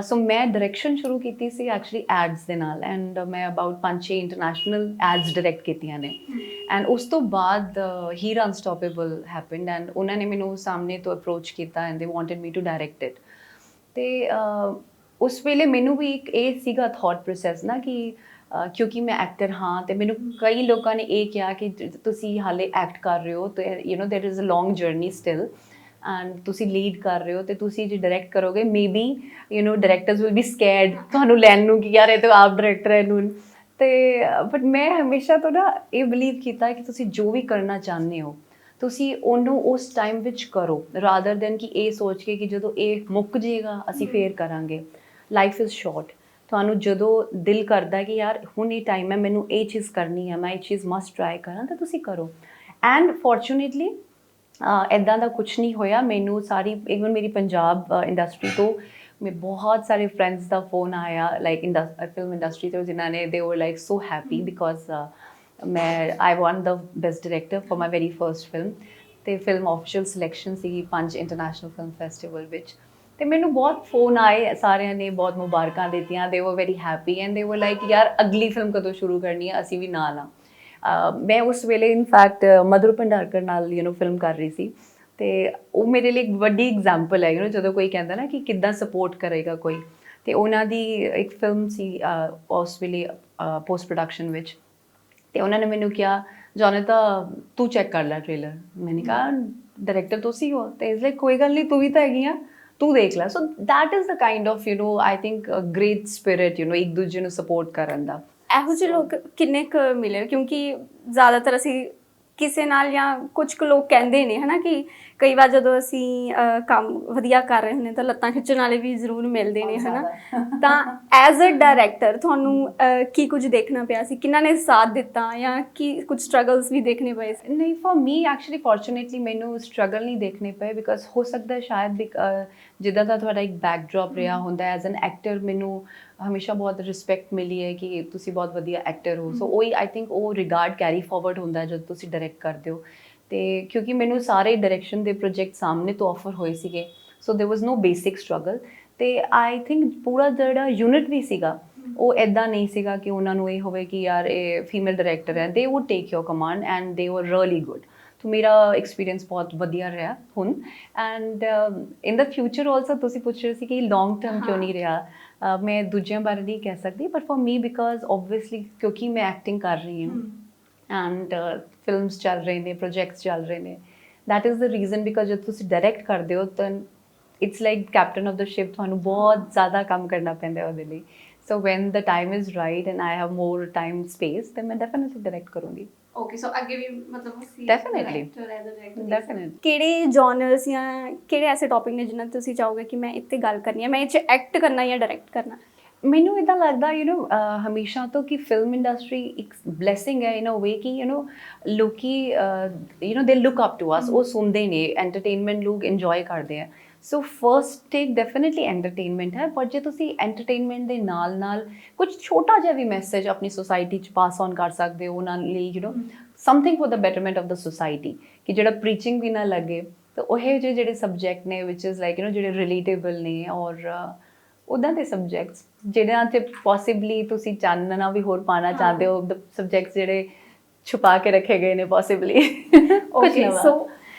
ਸੋ ਮੈਂ ਡਾਇਰੈਕਸ਼ਨ ਸ਼ੁਰੂ ਕੀਤੀ ਸੀ ਐਕਚੁਅਲੀ ਐਡਸ ਦੇ ਨਾਲ, ਐਂਡ ਮੈਂ ਅਬਾਊਟ 5-6 ਇੰਟਰਨੈਸ਼ਨਲ ਐਡਸ ਡਾਇਰੈਕਟ ਕੀਤੀਆਂ ਨੇ। ਐਂਡ ਉਸ ਤੋਂ ਬਾਅਦ ਹੀਰ ਅਨਸਟੋਪੇਬਲ ਹੈਪਨਡ, ਐਂਡ ਉਹਨਾਂ ਨੇ ਮੈਨੂੰ ਸਾਹਮਣੇ ਤੋਂ ਅਪਰੋਚ ਕੀਤਾ and they wanted me to direct it. ਅਤੇ ਉਸ ਵੇਲੇ ਮੈਨੂੰ ਵੀ ਇੱਕ ਇਹ ਸੀਗਾ ਥੋਟ ਪ੍ਰੋਸੈਸ ਨਾ ਕਿ ਕਿਉਂਕਿ ਮੈਂ ਐਕਟਰ ਹਾਂ, ਅਤੇ ਮੈਨੂੰ ਕਈ ਲੋਕਾਂ ਨੇ ਇਹ ਕਿਹਾ ਕਿ ਤੁਸੀਂ ਹਾਲੇ ਐਕਟ ਕਰ ਰਹੇ ਹੋ, ਅਤੇ you know there is a long journey still, and ਤੁਸੀਂ ਲੀਡ ਕਰ ਰਹੇ ਹੋ, ਅਤੇ ਤੁਸੀਂ ਜੇ ਡਾਇਰੈਕਟ ਕਰੋਗੇ maybe you know directors will be scared ਤੁਹਾਨੂੰ ਲੈਣ ਨੂੰ ਕਿ ਯਾਰ ਇਹ ਤਾਂ ਆਪ ਡਾਇਰੈਕਟਰ ਹੈ ਇਹਨੂੰ। ਅਤੇ ਬਟ ਮੈਂ ਹਮੇਸ਼ਾ ਤੋਂ ਨਾ ਇਹ ਬਿਲੀਵ ਕੀਤਾ ਕਿ ਤੁਸੀਂ ਜੋ ਵੀ ਕਰਨਾ ਚਾਹੁੰਦੇ ਹੋ ਤੁਸੀਂ ਉਹਨੂੰ ਉਸ ਟਾਈਮ ਵਿੱਚ ਕਰੋ, ਰਾਦਰ ਦੈਨ ਕਿ ਇਹ ਸੋਚ ਕੇ ਕਿ ਜਦੋਂ ਇਹ ਮੁੱਕ ਜਾਏਗਾ ਅਸੀਂ ਫੇਰ ਕਰਾਂਗੇ। ਲਾਈਫ ਇਜ਼ ਸ਼ਾਰਟ, ਤੁਹਾਨੂੰ ਜਦੋਂ ਦਿਲ ਕਰਦਾ ਕਿ ਯਾਰ ਹੁਣ ਇਹ ਟਾਈਮ ਹੈ, ਮੈਨੂੰ ਇਹ ਚੀਜ਼ ਕਰਨੀ ਹੈ, ਮੈਂ ਇਹ ਚੀਜ਼ ਮਸਟ ਟਰਾਈ ਕਰਾਂ, ਤਾਂ ਤੁਸੀਂ ਕਰੋ। ਐਂਡ ਫੋਰਚੂਨੇਟਲੀ ਇੱਦਾਂ ਦਾ ਕੁਛ ਨਹੀਂ ਹੋਇਆ। ਮੈਨੂੰ ਸਾਰੀ ਈਵਨ ਮੇਰੀ ਪੰਜਾਬ ਇੰਡਸਟਰੀ ਤੋਂ ਮੈਂ ਬਹੁਤ ਸਾਰੇ ਫਰੈਂਡਸ ਦਾ ਫੋਨ ਆਇਆ, ਲਾਈਕ ਫਿਲਮ ਇੰਡਸਟਰੀ ਤੋਂ, ਜਿਨ੍ਹਾਂ ਨੇ ਦੇ ਵਰ like so happy because I one the best director for my very first film, ਅਤੇ ਫਿਲਮ ਆਫੀਸ਼ੀਅਲ ਸਿਲੈਕਸ਼ਨ ਸੀਗੀ 5 ਇੰਟਰਨੈਸ਼ਨਲ ਫਿਲਮ ਫੈਸਟੀਵਲ ਵਿੱਚ। ਤੇ ਮੈਨੂੰ ਬਹੁਤ ਫੋਨ ਆਏ, ਸਾਰਿਆਂ ਨੇ ਬਹੁਤ ਮੁਬਾਰਕਾਂ ਦਿੱਤੀਆਂ, ਦੇ ਵਰ ਵੈਰੀ ਹੈਪੀ ਐਂਡ ਦੇ ਵਰ ਲਾਈਕ ਯਾਰ ਅਗਲੀ ਫਿਲਮ ਕਦੋਂ ਸ਼ੁਰੂ ਕਰਨੀ ਹੈ, ਅਸੀਂ ਵੀ ਨਾਲ ਆ। ਮੈਂ ਉਸ ਵੇਲੇ ਇਨਫੈਕਟ ਮਧੁਰ ਭੰਡਾਰਕਰ ਨਾਲ ਫਿਲਮ ਕਰ ਰਹੀ ਸੀ, ਤੇ ਉਹ ਮੇਰੇ ਲਈ ਇੱਕ ਵੱਡੀ ਐਗਜ਼ਾਮਪਲ ਹੈ ਜਦੋਂ ਕੋਈ ਕਹਿੰਦਾ ਨਾ ਕਿ ਕਿੱਦਾਂ ਸਪੋਰਟ ਕਰੇਗਾ ਕੋਈ। ਤੇ ਉਹਨਾਂ ਦੀ ਇੱਕ ਫਿਲਮ ਸੀ ਉਸ ਵੇਲੇ ਪੋਸਟ ਪ੍ਰੋਡਕਸ਼ਨ ਵਿੱਚ, ਤੇ ਉਹਨਾਂ ਨੇ ਮੈਨੂੰ ਕਿਹਾ ਜੋਨਿਤਾ ਤੂੰ ਚੈੱਕ ਕਰ ਲੈ ਟ੍ਰੇਲਰ। ਮੈंने कहा डायरेक्टर ਤੁਸੀਂ ਹੋ, ਤੇ ਇਸ ਲਈ ਕੋਈ ਗੱਲ ਨਹੀਂ, ਤੂੰ ਵੀ ਤਾਂ ਹੈਗੀ ਆ, ਤੂੰ ਦੇਖ ਲੈ। So that is the kind of I think great spirit ਇੱਕ ਦੂਜੇ ਨੂੰ ਸਪੋਰਟ ਕਰਨ ਦਾ। ਇਹੋ ਜਿਹੇ ਲੋਕ ਕਿੰਨੇ ਕੁ ਮਿਲੇ? ਕਿਉਂਕਿ ਜ਼ਿਆਦਾਤਰ ਅਸੀਂ ਕਿਸੇ ਨਾਲ ਜਾਂ ਕੁਝ ਕੁ ਲੋਕ ਕਹਿੰਦੇ ਨੇ ਹਨਾ ਕਿ ਕਈ ਵਾਰ ਜਦੋਂ ਅਸੀਂ ਕੰਮ ਵਧੀਆ ਕਰ ਰਹੇ ਹੁੰਦੇ ਤਾਂ ਲੱਤਾਂ ਖਿੱਚਣ ਵਾਲੇ ਵੀ ਜ਼ਰੂਰ ਮਿਲਦੇ ਨੇ ਹਨਾ। ਤਾਂ ਐਜ਼ ਅ ਡਾਇਰੈਕਟਰ ਤੁਹਾਨੂੰ ਕੀ ਕੁਝ ਦੇਖਣਾ ਪਿਆ ਸੀ, ਕਿਹਨਾਂ ਨੇ ਸਾਥ ਦਿੱਤਾ ਜਾਂ ਕੀ ਕੁਝ ਸਟਰਗਲਸ ਵੀ ਦੇਖਣੇ ਪਏ ਸੀ? ਨਹੀਂ, ਫॉर ਮੀ ਐਕਚੁਅਲੀ ਫੋਰਚੂਨੇਟਲੀ ਮੈਨੂੰ ਸਟਰਗਲ ਨਹੀਂ ਦੇਖਣੇ ਪਏ, ਬਿਕਾਜ਼ ਹੋ ਸਕਦਾ ਸ਼ਾਇਦ ਜਿੱਦਾਂ ਦਾ ਤੁਹਾਡਾ ਇੱਕ ਬੈਕਡ੍ਰੌਪ ਰਿਹਾ ਹੁੰਦਾ ਐਜ਼ ਐਨ ਐਕਟਰ, ਮੈਨੂੰ ਹਮੇਸ਼ਾ ਬਹੁਤ ਰਿਸਪੈਕਟ ਮਿਲੀ ਹੈ ਕਿ ਤੁਸੀਂ ਬਹੁਤ ਵਧੀਆ ਐਕਟਰ ਹੋ। ਸੋ ਉਹੀ ਆਈ ਥਿੰਕ ਉਹ ਰਿਗਾਰਡ ਕੈਰੀ ਫਾਰਵਰਡ ਹੁੰਦਾ ਜਦੋਂ ਤੁਸੀਂ ਡਾਇਰੈਕਟ ਕਰਦੇ ਹੋ। ਤੇ ਕਿਉਂਕਿ ਮੈਨੂੰ ਸਾਰੇ ਡਾਇਰੈਕਸ਼ਨ ਦੇ ਪ੍ਰੋਜੈਕਟ ਸਾਹਮਣੇ ਤੋਂ ਆਫਰ ਹੋਏ ਸੀਗੇ, ਸੋ ਦੇਰ ਵਾਜ਼ ਨੋ ਬੇਸਿਕ ਸਟਰਗਲ। ਤੇ ਆਈ ਥਿੰਕ ਪੂਰਾ ਜਿਹੜਾ ਯੂਨਿਟ ਵੀ ਸੀਗਾ ਉਹ ਇੱਦਾਂ ਨਹੀਂ ਸੀਗਾ ਕਿ ਉਹਨਾਂ ਨੂੰ ਇਹ ਹੋਵੇ ਕਿ ਯਾਰ ਇਹ ਫੀਮੇਲ ਡਾਇਰੈਕਟਰ ਹੈ, ਦੇ wood take your command and ਦੇ ਵਰ ਰੀਅਲੀ ਗੁੱਡ। तो मेरा एक्सपीरियंस बहुत ਵਧੀਆ ਰਿਹਾ ਹੁਣ, and in the future also ਤੁਸੀਂ ਪੁੱਛ ਰਹੇ ਸੀ ਕਿ ਲੌਂਗ ਟਰਮ ਕਿਉਂ ਨਹੀਂ ਰਿਹਾ। ਮੈਂ ਦੂਜਿਆਂ ਬਾਰੇ ਨਹੀਂ ਕਹਿ ਸਕਦੀ, but for me because obviously ਕਿਉਂਕਿ ਮੈਂ ਐਕਟਿੰਗ ਕਰ ਰਹੀ ਹਾਂ ਐਂਡ ਫਿਲਮਸ ਚੱਲ ਰਹੇ ਨੇ, ਪ੍ਰੋਜੈਕਟਸ ਚੱਲ ਰਹੇ ਨੇ, that is the reason. Because ਜਦ ਤੁਸੀਂ ਡਾਇਰੈਕਟ ਕਰਦੇ ਹੋ ਤਾਂ it's like captain of the ship, ਤੁਹਾਨੂੰ ਬਹੁਤ ਜ਼ਿਆਦਾ ਕੰਮ ਕਰਨਾ ਪੈਂਦਾ ਉਹਦੇ ਲਈ। So when the time is right and I have more time space, ਤਾਂ ਮੈਂ ਡੈਫੀਨੇਟਲੀ ਡਾਇਰੈਕਟ ਕਰੂੰਗੀ। ਓਕੇ, ਸੋ ਅੱਗੇ ਵੀ ਮਤਲਬ ਡੈਫੀਨੇਟਲੀ ਕਿਹੜੇ ਜਨਰਸ ਜਾਂ ਕਿਹੜੇ ਐਸੇ ਟੌਪਿਕ ਨੇ ਜਿਨ੍ਹਾਂ ਤੇ ਤੁਸੀਂ ਚਾਹੋਗੇ ਕਿ ਮੈਂ ਇੱਥੇ ਗੱਲ ਕਰਨੀ ਹੈ, ਮੈਂ ਇਹ 'ਚ ਐਕਟ ਕਰਨਾ ਜਾਂ ਡਾਇਰੈਕਟ ਕਰਨਾ? ਮੈਨੂੰ ਇੱਦਾਂ ਲੱਗਦਾ ਹਮੇਸ਼ਾ ਤੋਂ ਕਿ ਫਿਲਮ ਇੰਡਸਟਰੀ ਇੱਕ ਬਲੈਸਿੰਗ ਹੈ ਇਨ ਅ ਵੇ ਕਿ ਲੋਕੀ ਦੇ ਲੁੱਕ ਅਪ ਟੂ ਅਸ, ਉਹ ਸੁਣਦੇ ਨੇ, ਐਂਟਰਟੇਨਮੈਂਟ ਲੋਕ ਇੰਜੋਏ ਕਰਦੇ ਆ। ਸੋ ਫਰਸਟ ਟੇਕ ਡੈਫੀਨੇਟਲੀ ਐਂਟਰਟੇਨਮੈਂਟ ਹੈ, ਪਰ ਜੇ ਤੁਸੀਂ ਐਂਟਰਟੇਨਮੈਂਟ ਦੇ ਨਾਲ ਨਾਲ ਕੁਝ ਛੋਟਾ ਜਿਹਾ ਵੀ ਮੈਸੇਜ ਆਪਣੀ ਸੁਸਾਇਟੀ 'ਚ ਪਾਸ ਔਨ ਕਰ ਸਕਦੇ ਹੋ ਉਹਨਾਂ ਲਈ, something for the betterment of the society, ਕਿ ਜਿਹੜਾ ਪ੍ਰੀਚਿੰਗ ਵੀ ਨਾ ਲੱਗੇ। ਤਾਂ ਉਹ ਜਿਹੇ ਜਿਹੜੇ ਸਬਜੈਕਟ ਨੇ ਵਿਚ ਇਜ਼ ਲਾਈਕ ਜਿਹੜੇ ਰਿਲੇਟੇਬਲ ਨੇ, ਔਰ ਉੱਦਾਂ ਦੇ ਸਬਜੈਕਟਸ ਜਿਹਨਾਂ 'ਤੇ ਪੋਸੀਬਲੀ ਤੁਸੀਂ ਚਾਨਣਾ ਵੀ ਹੋਰ ਪਾਉਣਾ ਚਾਹੁੰਦੇ ਹੋ, ਦ ਸਬਜੈਕਟਸ ਜਿਹੜੇ ਛੁਪਾ ਕੇ ਰੱਖੇ ਗਏ ਨੇ ਪੋਸੀਬਲੀ। ਓਕੇ, ਸੋ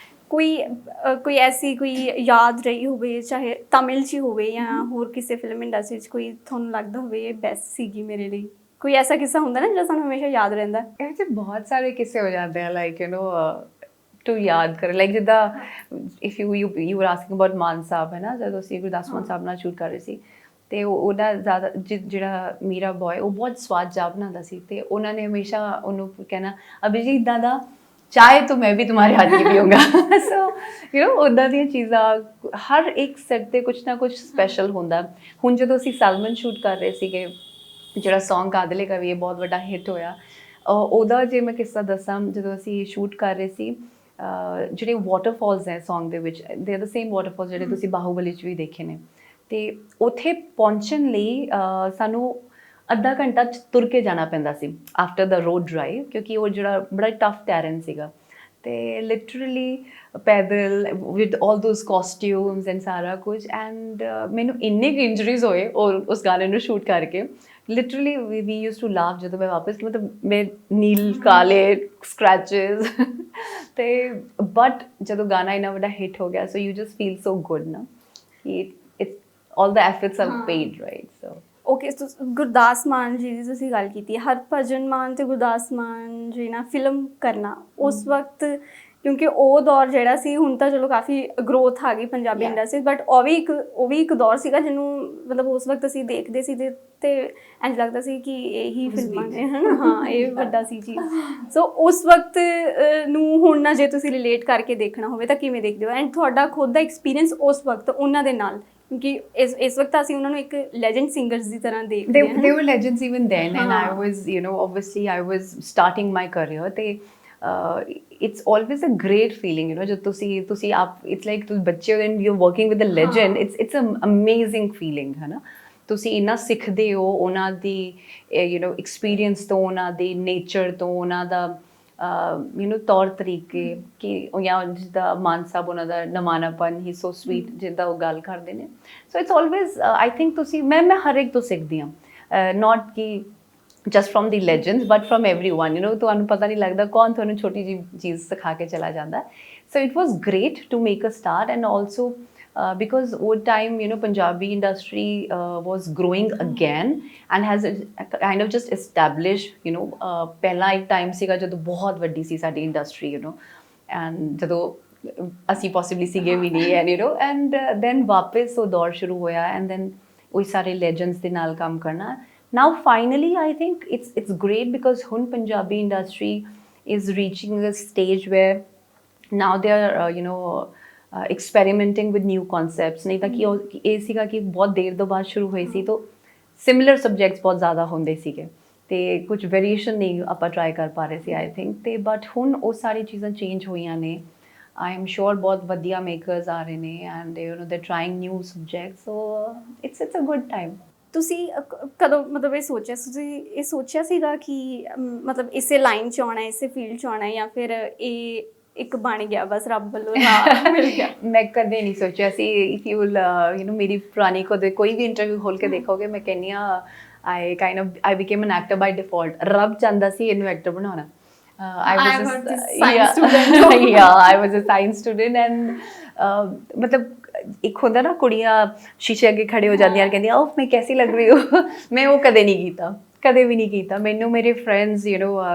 ਕੋਈ ਐਸੀ ਕੋਈ ਯਾਦ ਰਹੀ ਹੋਵੇ, ਚਾਹੇ ਤਮਿਲ 'ਚ ਹੀ ਹੋਵੇ ਜਾਂ ਹੋਰ ਕਿਸੇ ਫਿਲਮ ਇੰਡਸਟਰੀ 'ਚ, ਕੋਈ ਤੁਹਾਨੂੰ ਲੱਗਦਾ ਹੋਵੇ ਇਹ ਬੈਸਟ ਸੀਗੀ ਮੇਰੇ ਲਈ? ਕੋਈ ਐਸਾ ਕਿੱਸਾ ਹੁੰਦਾ ਨਾ ਜਿਹੜਾ ਸਾਨੂੰ ਹਮੇਸ਼ਾ ਯਾਦ ਰਹਿੰਦਾ? ਇਹ 'ਚ ਬਹੁਤ ਸਾਰੇ ਕਿੱਸੇ ਹੋ ਜਾਂਦੇ ਆ, ਲਾਈਕ ਟੂ ਯਾਦ ਕਰ, ਲਾਈਕ ਜਿੱਦਾਂ if you are asking about Maan Sahib ਹੈ ਨਾ, ਜਦੋਂ ਅਸੀਂ ਗੁਰਦਾਸ ਮਾਨ ਸਾਹਿਬ ਨਾਲ ਸ਼ੂਟ ਕਰ ਰਹੇ ਸੀ, ਅਤੇ ਉਹਦਾ ਜ਼ਿਆਦਾ ਜਿਹੜਾ ਮੀਰਾ ਬੋਏ ਉਹ ਬਹੁਤ ਸਵਾਦ ਚਾਹ ਬਣਾਉਂਦਾ ਸੀ, ਅਤੇ ਉਹਨਾਂ ਨੇ ਹਮੇਸ਼ਾ ਉਹਨੂੰ ਕਹਿਣਾ ਅਭਿਜੀਤ ਦਾਦਾ ਚਾਹੇ ਤਾਂ ਮੈਂ ਵੀ ਤੁਹਾਡੇ ਹੱਥ ਦੀ ਪੀਊਂਗਾ। ਸੋ ਉੱਦਾਂ ਦੀਆਂ ਚੀਜ਼ਾਂ ਹਰ ਇੱਕ ਸੈੱਟ 'ਤੇ ਕੁਛ ਨਾ ਕੁਛ ਸਪੈਸ਼ਲ ਹੁੰਦਾ। ਹੁਣ ਜਦੋਂ ਅਸੀਂ ਸਲਮਨ ਸ਼ੂਟ ਕਰ ਰਹੇ ਸੀਗੇ, ਜਿਹੜਾ ਸੌਂਗ ਕਾਦਲੇ ਕਾ ਵੀ ਇਹ ਬਹੁਤ ਵੱਡਾ ਹਿੱਟ ਹੋਇਆ, ਉਹਦਾ ਜੇ ਮੈਂ ਕਿੱਸਾ ਦੱਸਾਂ, ਜਦੋਂ ਅਸੀਂ ਸ਼ੂਟ ਕਰ ਰਹੇ ਸੀ, ਜਿਹੜੇ ਵਾਟਰਫਾਲਸ ਹੈ ਸੌਂਗ ਦੇ ਵਿੱਚ, they are the same waterfalls ਜਿਹੜੇ ਤੁਸੀਂ ਬਾਹੂਬਲੀ 'ਚ ਵੀ ਦੇਖੇ ਨੇ, ਅਤੇ ਉੱਥੇ ਪਹੁੰਚਣ ਲਈ ਸਾਨੂੰ ਅੱਧਾ ਘੰਟਾ ਤੁਰ ਕੇ ਜਾਣਾ ਪੈਂਦਾ ਸੀ ਆਫਟਰ ਦਾ ਰੋਡ ਡਰਾਈਵ, ਕਿਉਂਕਿ ਉਹ ਜਿਹੜਾ ਬੜਾ ਟਫ ਟੈਰਨ ਸੀਗਾ, ਅਤੇ ਲਿਟਰਲੀ ਪੈਦਲ with all those costumes and ਸਾਰਾ ਕੁਝ। ਐਂਡ ਮੈਨੂੰ ਇੰਨੇ ਕੁ ਇੰਜਰੀਜ਼ ਹੋਏ ਔਰ ਉਸ ਗਾਣੇ ਨੂੰ ਸ਼ੂਟ ਕਰਕੇ, literally we used to laugh ਜਦੋਂ ਮੈਂ ਵਾਪਸ, ਮਤਲਬ ਮੈਂ ਨੀਲ ਕਾਲੇ ਸਕ੍ਰੈਚਿਸ। ਅਤੇ ਬਟ ਜਦੋਂ ਗਾਣਾ ਇੰਨਾ ਵੱਡਾ ਹਿੱਟ ਹੋ ਗਿਆ, so you just feel so good ਨਾ ਕਿ it's all the efforts are paid, right? So okay, Gurdas Maan ji ਦੀ ਤੁਸੀਂ ਗੱਲ ਕੀਤੀ ਹੈ, ਹਰਭਜਨ ਮਾਨ ਅਤੇ ਗੁਰਦਾਸ ਮਾਨ ਜੀ ਨਾਲ ਫਿਲਮ ਕਰਨਾ ਉਸ ਵਕਤ, ਕਿਉਂਕਿ ਉਹ ਦੌਰ ਜਿਹੜਾ ਸੀ, ਹੁਣ ਤਾਂ ਚਲੋ ਕਾਫੀ ਗਰੋਥ ਆ ਗਈ ਪੰਜਾਬੀ ਇੰਡਸਟਰੀ, ਬਟ ਉਹ ਵੀ ਇੱਕ ਦੌਰ ਸੀਗਾ ਜਿਹਨੂੰ ਮਤਲਬ ਉਸ ਵਕਤ ਅਸੀਂ ਦੇਖਦੇ ਸੀ ਤੇ ਇੰਝ ਲੱਗਦਾ ਸੀ ਕਿ ਇਹੀ ਫਿਲਮਾਂ ਨੇ, ਹੈ ਨਾ? ਹਾਂ, ਇਹ ਵੱਡਾ ਸੀ ਚੀਜ਼। ਸੋ ਉਸ ਵਕਤ ਨੂੰ ਹੁਣ ਨਾ ਜੇ ਤੁਸੀਂ ਰਿਲੇਟ ਕਰਕੇ ਦੇਖਣਾ ਹੋਵੇ ਤਾਂ ਕਿਵੇਂ ਦੇਖਦੇ ਹੋ, ਐਂਡ ਤੁਹਾਡਾ ਖੁਦ ਦਾ ਐਕਸਪੀਰੀਅੰਸ ਉਸ ਵਕਤ ਉਹਨਾਂ ਦੇ ਨਾਲ, ਕਿਉਂਕਿ ਇਸ ਵਕਤ ਅਸੀਂ ਉਹਨਾਂ ਨੂੰ ਇੱਕ ਲੈਜੈਂਡ ਸਿੰਗਰਸ ਦੀ ਤਰ੍ਹਾਂ ਦੇਖਦੇ ਹਾਂ। They were legends even then, and I was, obviously I was starting my career, ਤੇ it's always a great feeling, ਜਦ ਤੁਸੀਂ ਆਪ, it's like ਤੁਸੀਂ ਬੱਚੇ ਹੋ and you're working with a legend, it's an amazing feeling, ਹੈ ਨਾ? ਤੁਸੀਂ ਇੰਨਾ ਸਿੱਖਦੇ ਹੋ ਉਹਨਾਂ ਦੀ ਐਕਸਪੀਰੀਅੰਸ ਤੋਂ, ਉਹਨਾਂ ਦੇ ਨੇਚਰ ਤੋਂ, ਉਹਨਾਂ ਦਾ ਤੌਰ ਤਰੀਕੇ ਕਿ ਜਾਂ ਜਿੱਦਾਂ ਮਾਨ ਸਾਹਿਬ ਉਹਨਾਂ ਦਾ ਨਮਾਨਾਪਨ ਹੀ ਸੋ ਸਵੀਟ ਜਿੱਦਾਂ ਉਹ ਗੱਲ ਕਰਦੇ ਨੇ। So it's always I think ਤੁਸੀਂ ਮੈਂ ਹਰ ਇੱਕ ਤੋਂ ਸਿੱਖਦੀ ਹਾਂ, ਨੋਟ ਕਿ just from the legends but from everyone, ਤੁਹਾਨੂੰ ਪਤਾ ਨਹੀਂ ਲੱਗਦਾ ਕੌਣ ਤੁਹਾਨੂੰ ਛੋਟੀ ਜਿਹੀ ਚੀਜ਼ ਸਿਖਾ ਕੇ ਚਲਾ ਜਾਂਦਾ। So it was great to make a start, and also because old time Punjabi industry was growing again and has kind of just established ਪਹਿਲਾਂ ਇੱਕ ਟਾਈਮ ਸੀਗਾ ਜਦੋਂ ਬਹੁਤ ਵੱਡੀ ਸੀ ਸਾਡੀ ਇੰਡਸਟਰੀ and ਜਦੋਂ ਅਸੀਂ possibly ਸੀਗੇ ਵੀ ਨਹੀਂ and then ਵਾਪਸ ਉਹ ਦੌਰ ਸ਼ੁਰੂ ਹੋਇਆ and then ਉਹੀ ਸਾਰੇ legends ਦੇ ਨਾਲ ਕੰਮ ਕਰਨਾ। Now finally I think it's great because ਹੁਣ Punjabi industry is reaching a stage where now they are experimenting with new concepts। ਨਹੀਂ ਤਾਂ ਕਿ ਇਹ ਸੀਗਾ ਕਿ ਬਹੁਤ ਦੇਰ ਤੋਂ ਬਾਅਦ ਸ਼ੁਰੂ ਹੋਈ ਸੀ ਤਾਂ ਸਿਮਿਲਰ ਸਬਜੈਕਟਸ ਬਹੁਤ ਜ਼ਿਆਦਾ ਹੁੰਦੇ ਸੀਗੇ ਤੇ ਕੁਝ ਵੇਰੀਏਸ਼ਨ ਨਹੀਂ ਆਪਾਂ ਟਰਾਈ ਕਰ ਪਾ ਰਹੇ ਸੀ ਆਈ ਥਿੰਕ ਤੇ ਬਟ ਹੁਣ ਉਹ ਸਾਰੀ ਚੀਜ਼ਾਂ ਚੇਂਜ ਹੋਈਆਂ ਨੇ। I am sure ਬਹੁਤ ਵਧੀਆ ਮੇਕਰਸ ਆ ਰਹੇ ਨੇ and they're trying new subjects, so it's a good time। ਤੁਸੀਂ ਕਦੋਂ ਮਤਲਬ ਇਹ ਸੋਚਿਆ ਸੀਗਾ ਕਿ ਮਤਲਬ ਇਸੇ ਲਾਈਨ 'ਚ ਆਉਣਾ, ਇਸੇ ਫੀਲਡ 'ਚ ਆਉਣਾ, ਜਾਂ ਫਿਰ ਇਹ ਇੱਕ ਬਣ ਗਿਆ ਬਸ ਰੱਬ ਵੱਲੋਂ ਰਾਹ ਮਿਲ ਗਿਆ? ਮੈਂ ਕਦੇ ਨਹੀਂ ਸੋਚਿਆ ਸੀ। ਇਫ ਯੂ ਵਿਲ ਮੇਰੀ ਪੁਰਾਣੀ ਕੋਈ ਵੀ ਇੰਟਰਵਿਊ ਖੋਲ ਕੇ ਦੇਖੋਗੇ ਮੈਂ ਕਹਿੰਦੀ ਹਾਂ I became an actor by default। ਰੱਬ ਚਾਹੁੰਦਾ ਸੀ ਇਹਨੂੰ ਐਕਟਰ ਬਣਾਉਣਾ। I was a science student and ਮਤਲਬ ਇੱਕ ਹੁੰਦਾ ਨਾ ਕੁੜੀਆਂ ਸ਼ੀਸ਼ੇ ਅੱਗੇ ਖੜੇ ਹੋ ਜਾਂਦੀਆਂ ਕਹਿੰਦੀਆਂ ਉਹ ਮੈਂ ਕੈਸੀ ਲੱਗ ਰਹੀ ਹੂੰ। ਮੈਂ ਉਹ ਕਦੇ ਨਹੀਂ ਕੀਤਾ, ਕਦੇ ਵੀ ਨਹੀਂ ਕੀਤਾ। ਮੈਨੂੰ ਮੇਰੇ friends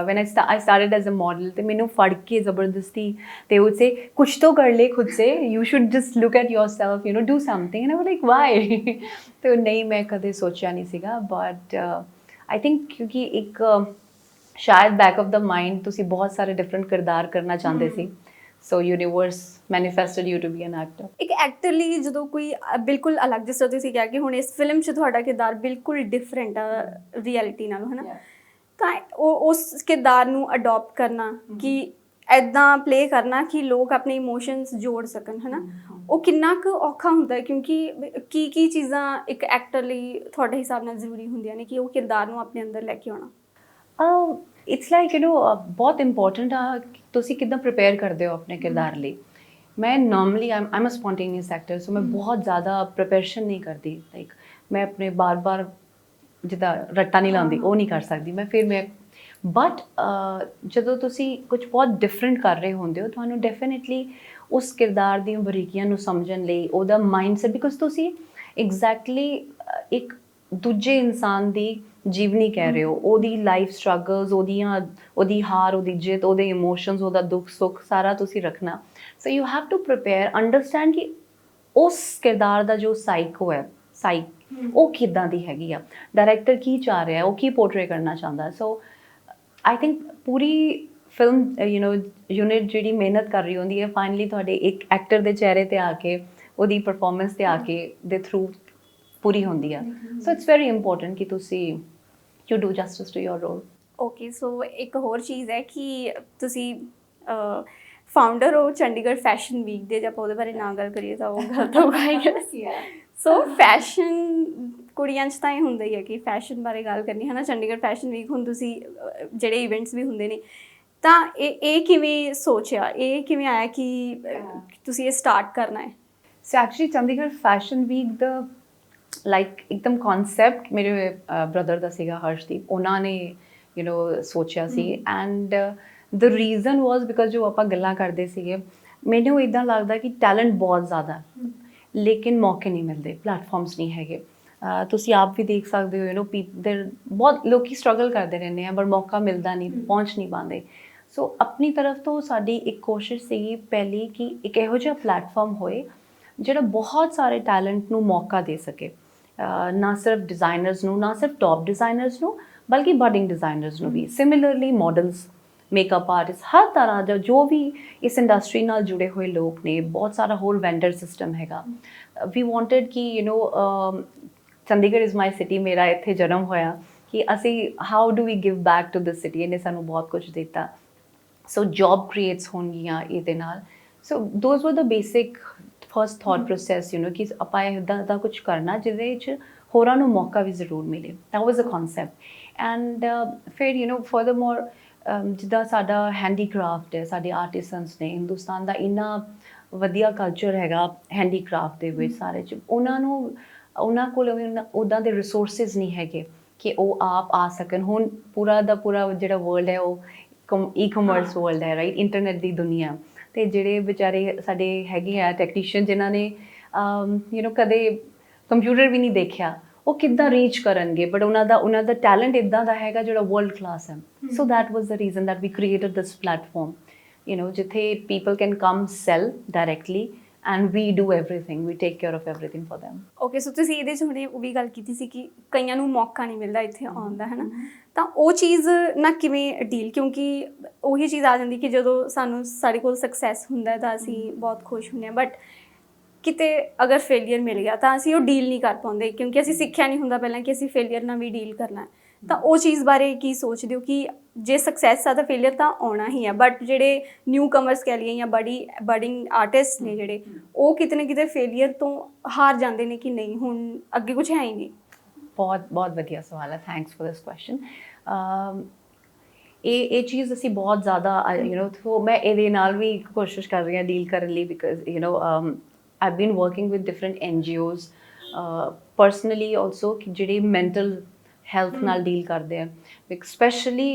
when I started as a model ਤੇ ਮੈਨੂੰ ਫੜ ਕੇ ਜ਼ਬਰਦਸਤੀ ਤੇ ਉਹ ਸੇ ਕੁਛ तो कर ले खुद से, you should just look at yourself, do something, and I was like why? ਤੇ ਨਹੀਂ ਮੈਂ ਕਦੇ ਸੋਚਿਆ ਨਹੀਂ ਸੀਗਾ but I think ਕਿਉਂਕਿ ਇੱਕ ਸ਼ਾਇਦ ਬੈਕ ਆਫ ਦਾ ਮਾਈਂਡ ਤੁਸੀਂ ਬਹੁਤ ਸਾਰੇ ਡਿਫਰੈਂਟ ਕਿਰਦਾਰ ਕਰਨਾ ਚਾਹੁੰਦੇ ਸੀ। So universe manifested you to be an actor. ਇੱਕ ਐਕਟਰ ਲਈ ਜਦੋਂ ਕੋਈ ਬਿਲਕੁਲ ਅਲੱਗ, ਜਿਸ ਤਰ੍ਹਾਂ ਤੁਸੀਂ ਕਿਹਾ ਕਿ ਹੁਣ ਇਸ ਫਿਲਮ 'ਚ ਤੁਹਾਡਾ ਕਿਰਦਾਰ ਬਿਲਕੁਲ ਡਿਫਰੈਂਟ ਆ ਰਿਐਲਿਟੀ ਨਾਲੋਂ, ਹੈ ਨਾ, ਤਾਂ ਉਹ ਉਸ ਕਿਰਦਾਰ ਨੂੰ ਅਡੋਪਟ ਕਰਨਾ ਕਿ ਇੱਦਾਂ ਪਲੇ ਕਰਨਾ ਕਿ ਲੋਕ ਆਪਣੇ ਇਮੋਸ਼ਨਸ ਜੋੜ ਸਕਣ, ਹੈ ਨਾ, ਉਹ ਕਿੰਨਾ ਕੁ ਔਖਾ ਹੁੰਦਾ? ਕਿਉਂਕਿ ਕੀ ਚੀਜ਼ਾਂ ਇੱਕ ਐਕਟਰ ਲਈ ਤੁਹਾਡੇ ਹਿਸਾਬ ਨਾਲ ਜ਼ਰੂਰੀ ਹੁੰਦੀਆਂ ਨੇ ਕਿ ਉਹ ਕਿਰਦਾਰ ਨੂੰ ਆਪਣੇ ਅੰਦਰ ਲੈ ਕੇ ਆਉਣਾ? ਇਟਸ ਲਾਈਕ ਬਹੁਤ ਇੰਪੋਰਟੈਂਟ ਆ ਤੁਸੀਂ ਕਿੱਦਾਂ ਪ੍ਰਿਪੇਅਰ ਕਰਦੇ ਹੋ ਆਪਣੇ ਕਿਰਦਾਰ ਲਈ। ਮੈਂ ਨਾਰਮਲੀ ਆਈਮ ਅ ਸਪੌਂਟੇਨੀਅਸ ਐਕਟਰ, ਸੋ ਮੈਂ ਬਹੁਤ ਜ਼ਿਆਦਾ ਪ੍ਰਿਪਰੇਸ਼ਨ ਨਹੀਂ ਕਰਦੀ। ਲਾਈਕ ਮੈਂ ਆਪਣੇ ਬਾਰ ਜਿੱਦਾਂ ਰੱਟਾ ਨਹੀਂ ਲਾਉਂਦੀ ਉਹ ਨਹੀਂ ਕਰ ਸਕਦੀ ਮੈਂ ਬਟ ਜਦੋਂ ਤੁਸੀਂ ਕੁਝ ਬਹੁਤ ਡਿਫਰੈਂਟ ਕਰ ਰਹੇ ਹੁੰਦੇ ਹੋ ਤੁਹਾਨੂੰ ਡੈਫੀਨੇਟਲੀ ਉਸ ਕਿਰਦਾਰ ਦੀਆਂ ਬਰੀਕੀਆਂ ਨੂੰ ਸਮਝਣ ਲਈ ਉਹਦਾ ਮਾਈਂਡਸੈਟ, ਬਿਕੋਜ਼ ਤੁਸੀਂ ਐਗਜ਼ੈਕਟਲੀ ਇੱਕ ਦੂਜੇ ਇਨਸਾਨ ਦੀ ਜੀਵਨੀ ਕਹਿ ਰਹੇ ਹੋ, ਉਹਦੀ ਲਾਈਫ ਸਟਰਗਲਸ, ਉਹਦੀ ਹਾਰ, ਉਹਦੀ ਜਿੱਤ, ਉਹਦੇ ਇਮੋਸ਼ਨਸ, ਉਹਦਾ ਦੁੱਖ ਸੁੱਖ ਸਾਰਾ ਤੁਸੀਂ ਰੱਖਣਾ। So you have to prepare, understand ਕਿ ਉਸ ਕਿਰਦਾਰ ਦਾ ਜੋ ਸਾਈਕ ਉਹ ਕਿੱਦਾਂ ਦੀ ਹੈਗੀ ਆ, ਡਾਇਰੈਕਟਰ ਕੀ ਚਾਹ ਰਿਹਾ, ਉਹ ਕੀ ਪੋਰਟਰੇ ਕਰਨਾ ਚਾਹੁੰਦਾ। ਸੋ ਆਈ ਥਿੰਕ ਪੂਰੀ ਫਿਲਮ ਯੂਨਿਟ ਜਿਹੜੀ ਮਿਹਨਤ ਕਰ ਰਹੀ ਹੁੰਦੀ ਹੈ ਫਾਈਨਲੀ ਤੁਹਾਡੇ ਇੱਕ ਐਕਟਰ ਦੇ ਚਿਹਰੇ 'ਤੇ ਆ ਕੇ, ਉਹਦੀ ਪਰਫੋਰਮੈਂਸ 'ਤੇ ਆ ਕੇ ਦੇ ਥਰੂ ਪੂਰੀ ਹੁੰਦੀ ਆ। ਸੋ ਇਟਸ ਵੈਰੀ ਇੰਪੋਰਟੈਂਟ ਕਿ ਤੁਸੀਂ you do justice to your role. Okay, so ਇੱਕ ਹੋਰ ਚੀਜ਼ ਹੈ ਕਿ ਤੁਸੀਂ ਫਾਊਂਡਰ ਹੋ ਚੰਡੀਗੜ੍ਹ ਫੈਸ਼ਨ ਵੀਕ ਦੇ, ਜੇ ਆਪਾਂ ਉਹਦੇ ਬਾਰੇ ਨਾ ਗੱਲ ਕਰੀਏ ਤਾਂ ਉਹ ਗਲਤ ਹੋਊਗਾ। ਸੋ ਫੈਸ਼ਨ ਕੁੜੀਆਂ 'ਚ ਤਾਂ ਇਹ ਹੁੰਦਾ ਹੀ ਹੈ ਕਿ ਫੈਸ਼ਨ ਬਾਰੇ ਗੱਲ ਕਰਨੀ, ਹੈ ਨਾ। ਚੰਡੀਗੜ੍ਹ ਫੈਸ਼ਨ ਵੀਕ ਹੁਣ ਤੁਸੀਂ ਜਿਹੜੇ ਇਵੈਂਟਸ ਵੀ ਹੁੰਦੇ ਨੇ, ਤਾਂ ਇਹ ਕਿਵੇਂ ਸੋਚਿਆ, ਇਹ ਕਿਵੇਂ ਆਇਆ ਕਿ ਤੁਸੀਂ ਇਹ ਸਟਾਰਟ ਕਰਨਾ ਹੈ? So actually Chandigarh fashion week ਦਾ ਲਾਈਕ ਇੱਕਦਮ ਕਨਸੈਪਟ ਮੇਰੇ ਬ੍ਰਦਰ ਦਾ ਸੀਗਾ, ਹਰਸ਼ਦੀਪ, ਉਹਨਾਂ ਨੇ ਸੋਚਿਆ ਸੀ। And the reason was because ਜੋ ਆਪਾਂ ਗੱਲਾਂ ਕਰਦੇ ਸੀਗੇ, ਮੈਨੂੰ ਇੱਦਾਂ ਲੱਗਦਾ ਕਿ ਟੈਲੈਂਟ ਬਹੁਤ ਜ਼ਿਆਦਾ ਲੇਕਿਨ ਮੌਕੇ ਨਹੀਂ ਮਿਲਦੇ, ਪਲੈਟਫਾਰਮਸ ਨਹੀਂ ਹੈਗੇ। ਤੁਸੀਂ ਆਪ ਵੀ ਦੇਖ ਸਕਦੇ ਹੋ ਬਹੁਤ ਲੋਕੀ ਸਟਰਗਲ ਕਰਦੇ ਰਹਿੰਦੇ ਆ ਪਰ ਮੌਕਾ ਮਿਲਦਾ ਨਹੀਂ, ਪਹੁੰਚ ਨਹੀਂ ਪਾਉਂਦੇ। ਸੋ ਆਪਣੀ ਤਰਫ ਤੋਂ ਸਾਡੀ ਇੱਕ ਕੋਸ਼ਿਸ਼ ਸੀਗੀ ਪਹਿਲੀ ਕਿ ਇੱਕ ਇਹੋ ਜਿਹਾ ਪਲੈਟਫਾਰਮ ਹੋਏ ਜਿਹੜਾ ਬਹੁਤ ਸਾਰੇ ਟੈਲੈਂਟ ਨੂੰ ਮੌਕਾ ਦੇ ਸਕੇ, ਨਾ ਸਿਰਫ ਡਿਜ਼ਾਈਨਰਸ ਨੂੰ, ਨਾ ਸਿਰਫ ਟੌਪ ਡਿਜ਼ਾਈਨਰਸ ਨੂੰ, ਬਲਕਿ ਬਡਿੰਗ ਡਿਜ਼ਾਈਨਰਸ ਨੂੰ ਵੀ, ਸਿਮਿਲਰਲੀ ਮਾਡਲਸ, ਮੇਕਅਪ ਆਰਟਿਸਟ, ਹਰ ਤਰ੍ਹਾਂ ਦਾ ਜੋ ਵੀ ਇਸ ਇੰਡਸਟਰੀ ਨਾਲ ਜੁੜੇ ਹੋਏ ਲੋਕ ਨੇ, ਬਹੁਤ ਸਾਰਾ ਹੋਰ ਵੈਂਡਰ ਸਿਸਟਮ ਹੈਗਾ। ਵੀ ਵਾਂਟਡ ਕਿ ਚੰਡੀਗੜ੍ਹ ਇਜ਼ ਮਾਈ ਸਿਟੀ, ਮੇਰਾ ਇੱਥੇ ਜਨਮ ਹੋਇਆ, ਕਿ ਅਸੀਂ how do we give back to this city, ਇਹਨੇ ਸਾਨੂੰ ਬਹੁਤ ਕੁਝ ਦਿੱਤਾ। ਸੋ ਜੌਬ ਕ੍ਰੀਏਟਸ ਹੋਣਗੀਆਂ ਇਹਦੇ ਨਾਲ। ਸੋ ਦੋਜ਼ ਵਰ ਦ ਬੇਸਿਕ ਫਸਟ ਥਾਟ ਪ੍ਰੋਸੈਸ ਕਿ ਆਪਾਂ ਇੱਦਾਂ ਦਾ ਕੁਝ ਕਰਨਾ ਜਿਹਦੇ ਵਿੱਚ ਹੋਰਾਂ ਨੂੰ ਮੌਕਾ ਵੀ ਜ਼ਰੂਰ ਮਿਲੇ। That was a concept. And ਫਿਰ ਫਰਦਰ ਮੋਰ ਜਿੱਦਾਂ ਸਾਡਾ ਹੈਂਡੀਕ੍ਰਾਫਟ ਹੈ, ਸਾਡੇ ਆਰਟਿਸਨਸ ਨੇ, ਹਿੰਦੁਸਤਾਨ ਦਾ ਇੰਨਾ ਵਧੀਆ ਕਲਚਰ ਹੈਗਾ ਹੈਂਡੀਕ੍ਰਾਫਟ ਦੇ ਵਿੱਚ ਸਾਰੇ 'ਚ, ਉਹਨਾਂ ਕੋਲ ਉੱਦਾਂ ਦੇ ਰਿਸੋਰਸਿਸ ਨਹੀਂ ਹੈਗੇ ਕਿ ਉਹ ਆਪ ਆ ਸਕਣ। ਹੁਣ ਪੂਰਾ ਦਾ ਪੂਰਾ ਜਿਹੜਾ ਵਰਲਡ ਹੈ ਉਹ ਈ-ਕਮਰਸ ਵਰਲਡ ਹੈ, ਰਾਈਟ, ਇੰਟਰਨੈਟ ਦੀ ਦੁਨੀਆ। ਅਤੇ ਜਿਹੜੇ ਵਿਚਾਰੇ ਸਾਡੇ ਹੈਗੇ ਆ ਟੈਕਨੀਸ਼ੀਅਨ ਜਿਨ੍ਹਾਂ ਨੇ ਕਦੇ ਕੰਪਿਊਟਰ ਵੀ ਨਹੀਂ ਦੇਖਿਆ, ਉਹ ਕਿੱਦਾਂ ਰੀਚ ਕਰਨਗੇ? ਬਟ ਉਹਨਾਂ ਦਾ ਟੈਲੈਂਟ ਇੱਦਾਂ ਦਾ ਹੈਗਾ ਜਿਹੜਾ ਵਰਲਡ ਕਲਾਸ ਹੈ। So that was the reason that we created this platform, ਜਿੱਥੇ people can come sell directly and we do everything, we take care of everything for them। Okay, so ਤੁਸੀਂ ਇਹਦੇ 'ਚ ਹੁਣੇ ਉਹ ਵੀ ਗੱਲ ਕੀਤੀ ਸੀ ਕਿ ਕਈਆਂ ਨੂੰ ਮੌਕਾ ਨਹੀਂ ਮਿਲਦਾ ਇੱਥੇ ਆਉਣ ਦਾ, ਹੈ ਨਾ? ਤਾਂ ਉਹ ਚੀਜ਼ ਨਾ ਕਿਵੇਂ ਡੀਲ, ਕਿਉਂਕਿ ਉਹੀ ਚੀਜ਼ ਆ ਜਾਂਦੀ ਕਿ ਜਦੋਂ ਸਾਡੇ ਕੋਲ ਸਕਸੈਸ ਹੁੰਦਾ ਤਾਂ ਅਸੀਂ ਬਹੁਤ ਖੁਸ਼ ਹੁੰਦੇ ਹਾਂ, ਬਟ ਕਿਤੇ ਅਗਰ ਫੇਲੀਅਰ ਮਿਲ ਗਿਆ ਤਾਂ ਅਸੀਂ ਉਹ ਡੀਲ ਨਹੀਂ ਕਰ ਪਾਉਂਦੇ, ਕਿਉਂਕਿ ਅਸੀਂ ਸਿੱਖਿਆ ਨਹੀਂ ਹੁੰਦਾ ਪਹਿਲਾਂ ਕਿ ਅਸੀਂ ਫੇਲੀਅਰ ਨਾਲ ਵੀ ਡੀਲ ਕਰਨਾ ਹੈ। ਤਾਂ ਉਹ ਚੀਜ਼ ਬਾਰੇ ਕੀ ਸੋਚਦੇ ਹੋ ਕਿ ਜੇ ਸਕਸੈਸ ਆ ਤਾਂ ਫੇਲੀਅਰ ਤਾਂ ਆਉਣਾ ਹੀ ਹੈ, ਬਟ ਜਿਹੜੇ ਨਿਊ ਕਮਰਸ ਕਹਿ ਲਈਏ ਜਾਂ ਬਡਿੰਗ ਆਰਟਿਸਟ ਨੇ ਜਿਹੜੇ, ਉਹ ਕਿਤੇ ਨਾ ਕਿਤੇ ਫੇਲੀਅਰ ਤੋਂ ਹਾਰ ਜਾਂਦੇ ਨੇ ਕਿ ਨਹੀਂ ਹੁਣ ਅੱਗੇ ਕੁਝ ਹੈ ਹੀ ਨਹੀਂ? ਬਹੁਤ ਬਹੁਤ ਵਧੀਆ ਸਵਾਲ ਹੈ, ਥੈਂਕਸ ਫॉर ਦਿਸ ਕੁਐਸਚਨ। ਇਹ ਚੀਜ਼ ਅਸੀਂ ਬਹੁਤ ਜ਼ਿਆਦਾ ਮੈਂ ਇਹਦੇ ਨਾਲ ਵੀ ਕੋਸ਼ਿਸ਼ ਕਰ ਰਹੀ ਹਾਂ ਡੀਲ ਕਰਨ ਲਈ, because I've been working with different NGOs personally also ਜਿਹੜੇ mental health ਨਾਲ ਡੀਲ ਕਰਦੇ ਆ, especially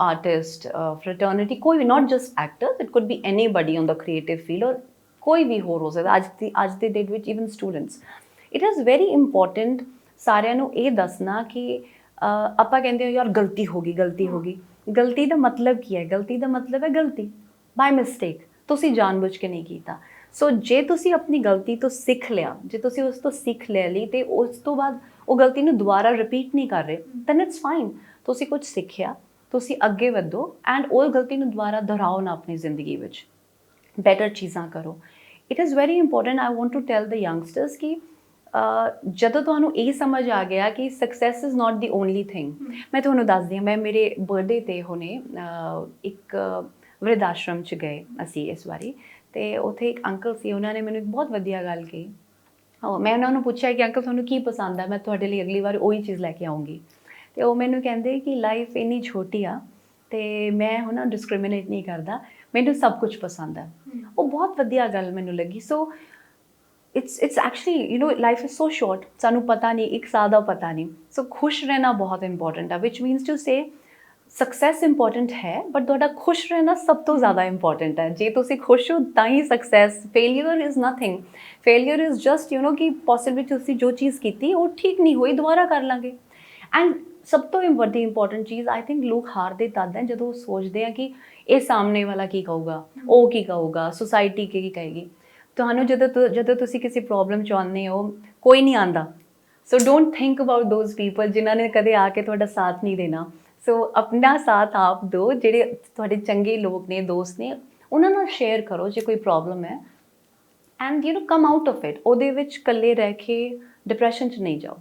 artist, fraternity, ਕੋਈ ਵੀ, not just actors, it could be anybody on the creative field, or ਕੋਈ ਵੀ ਹੋਰ ਹੋ ਸਕਦਾ ਅੱਜ ਦੇ ਡੇਟ ਵਿੱਚ, even students। it is very important ਸਾਰਿਆਂ ਨੂੰ ਇਹ ਦੱਸਣਾ ਕਿ ਆਪਾਂ ਕਹਿੰਦੇ ਹਾਂ ਯਾਰ ਗਲਤੀ ਹੋ ਗਈ। ਗਲਤੀ ਦਾ ਮਤਲਬ ਕੀ ਹੈ? ਗਲਤੀ ਦਾ ਮਤਲਬ ਹੈ ਗਲਤੀ, ਬਾਈ ਮਿਸਟੇਕ, ਤੁਸੀਂ ਜਾਣਬੁੱਝ ਕੇ ਨਹੀਂ ਕੀਤਾ। ਸੋ ਜੇ ਤੁਸੀਂ ਆਪਣੀ ਗਲਤੀ ਤੋਂ ਸਿੱਖ ਲਿਆ, ਜੇ ਤੁਸੀਂ ਉਸ ਤੋਂ ਸਿੱਖ ਲੈ ਲਈ ਅਤੇ ਉਸ ਤੋਂ ਬਾਅਦ ਉਹ ਗਲਤੀ ਨੂੰ ਦੁਬਾਰਾ ਰਿਪੀਟ ਨਹੀਂ ਕਰ ਰਹੇ, ਦੈਨ ਇਟਸ ਫਾਈਨ। ਤੁਸੀਂ ਕੁਝ ਸਿੱਖਿਆ, ਤੁਸੀਂ ਅੱਗੇ ਵਧੋ, ਐਂਡ ਉਹ ਗਲਤੀ ਨੂੰ ਦੁਬਾਰਾ ਦੁਹਰਾਓ ਨਾ ਆਪਣੀ ਜ਼ਿੰਦਗੀ ਵਿੱਚ, ਬੈਟਰ ਚੀਜ਼ਾਂ ਕਰੋ। It is very important, I want to tell the youngsters ਕਿ ਜਦੋਂ ਤੁਹਾਨੂੰ ਇਹ ਸਮਝ ਆ ਗਿਆ ਕਿ success is not the only thing. ਮੈਂ ਤੁਹਾਨੂੰ ਦੱਸਦੀ ਹਾਂ, ਮੈਂ ਮੇਰੇ ਬਰਥਡੇ 'ਤੇ ਹੁਣੇ ਇੱਕ ਵਰਿਧ ਆਸ਼ਰਮ 'ਚ ਗਏ ਅਸੀਂ ਇਸ ਵਾਰੀ, ਅਤੇ ਉੱਥੇ ਇੱਕ ਅੰਕਲ ਸੀ, ਉਹਨਾਂ ਨੇ ਮੈਨੂੰ ਇੱਕ ਬਹੁਤ ਵਧੀਆ ਗੱਲ ਕਹੀ। ਮੈਂ ਉਹਨਾਂ ਨੂੰ ਪੁੱਛਿਆ ਕਿ ਅੰਕਲ ਤੁਹਾਨੂੰ ਕੀ ਪਸੰਦ ਹੈ, ਮੈਂ ਤੁਹਾਡੇ ਲਈ ਅਗਲੀ ਵਾਰ ਉਹੀ ਚੀਜ਼ ਲੈ ਕੇ ਆਊਂਗੀ। ਅਤੇ ਉਹ ਮੈਨੂੰ ਕਹਿੰਦੇ ਕਿ ਲਾਈਫ ਇੰਨੀ ਛੋਟੀ ਆ ਅਤੇ ਮੈਂ ਹੁਣ ਡਿਸਕ੍ਰਿਮੀਨੇਟ ਨਹੀਂ ਕਰਦਾ, ਮੈਨੂੰ ਸਭ ਕੁਝ ਪਸੰਦ ਹੈ। ਉਹ ਬਹੁਤ ਵਧੀਆ ਗੱਲ ਮੈਨੂੰ ਲੱਗੀ। So it's actually life is so short, ਸਾਨੂੰ ਪਤਾ ਨਹੀਂ, ਇੱਕ ਸਾਲ ਦਾ ਪਤਾ ਨਹੀਂ। ਸੋ ਖੁਸ਼ ਰਹਿਣਾ ਬਹੁਤ ਇੰਪੋਰਟੈਂਟ ਆ, which means to say success important ਹੈ, ਬਟ ਤੁਹਾਡਾ ਖੁਸ਼ ਰਹਿਣਾ ਸਭ ਤੋਂ ਜ਼ਿਆਦਾ ਇੰਪੋਰਟੈਂਟ ਹੈ। ਜੇ ਤੁਸੀਂ ਖੁਸ਼ ਹੋ ਤਾਂ ਹੀ success. Failure is nothing, failure is just ਕਿ ਪੋਸੀਬਲ ਤੁਸੀਂ ਜੋ ਚੀਜ਼ ਕੀਤੀ ਉਹ ਠੀਕ ਨਹੀਂ ਹੋਈ, ਦੁਬਾਰਾ ਕਰ ਲਾਂਗੇ। ਐਂਡ ਸਭ ਤੋਂ ਵੱਡੀ ਇੰਪੋਰਟੈਂਟ ਚੀਜ਼ ਆਈ ਥਿੰਕ ਲੋਕ ਹਾਰਦੇ ਤਦ ਹੈ ਜਦੋਂ ਸੋਚਦੇ ਆ ਕਿ ਇਹ ਸਾਹਮਣੇ ਵਾਲਾ ਕੀ ਕਹੂਗਾ, ਉਹ ਕੀ ਕਹੂਗਾ, ਸੁਸਾਇਟੀ ਕੀ ਕਹੇਗੀ। ਤੁਹਾਨੂੰ ਜਦੋਂ ਤੁਸੀਂ ਕਿਸੇ ਪ੍ਰੋਬਲਮ 'ਚ ਆਉਂਦੇ ਹੋ, ਕੋਈ ਨਹੀਂ ਆਉਂਦਾ। So don't think about those people ਜਿਨ੍ਹਾਂ ਨੇ ਕਦੇ ਆ ਕੇ ਤੁਹਾਡਾ ਸਾਥ ਨਹੀਂ ਦੇਣਾ। ਸੋ ਆਪਣਾ ਸਾਥ ਆਪ ਦਿਓ, ਜਿਹੜੇ ਤੁਹਾਡੇ ਚੰਗੇ ਲੋਕ ਨੇ, ਦੋਸਤ ਨੇ, ਉਹਨਾਂ ਨਾਲ ਸ਼ੇਅਰ ਕਰੋ ਜੇ ਕੋਈ ਪ੍ਰੋਬਲਮ ਹੈ, and come out of it. ਉਹਦੇ ਵਿੱਚ ਇਕੱਲੇ ਰਹਿ ਕੇ ਡਿਪਰੈਸ਼ਨ 'ਚ ਨਹੀਂ ਜਾਓ।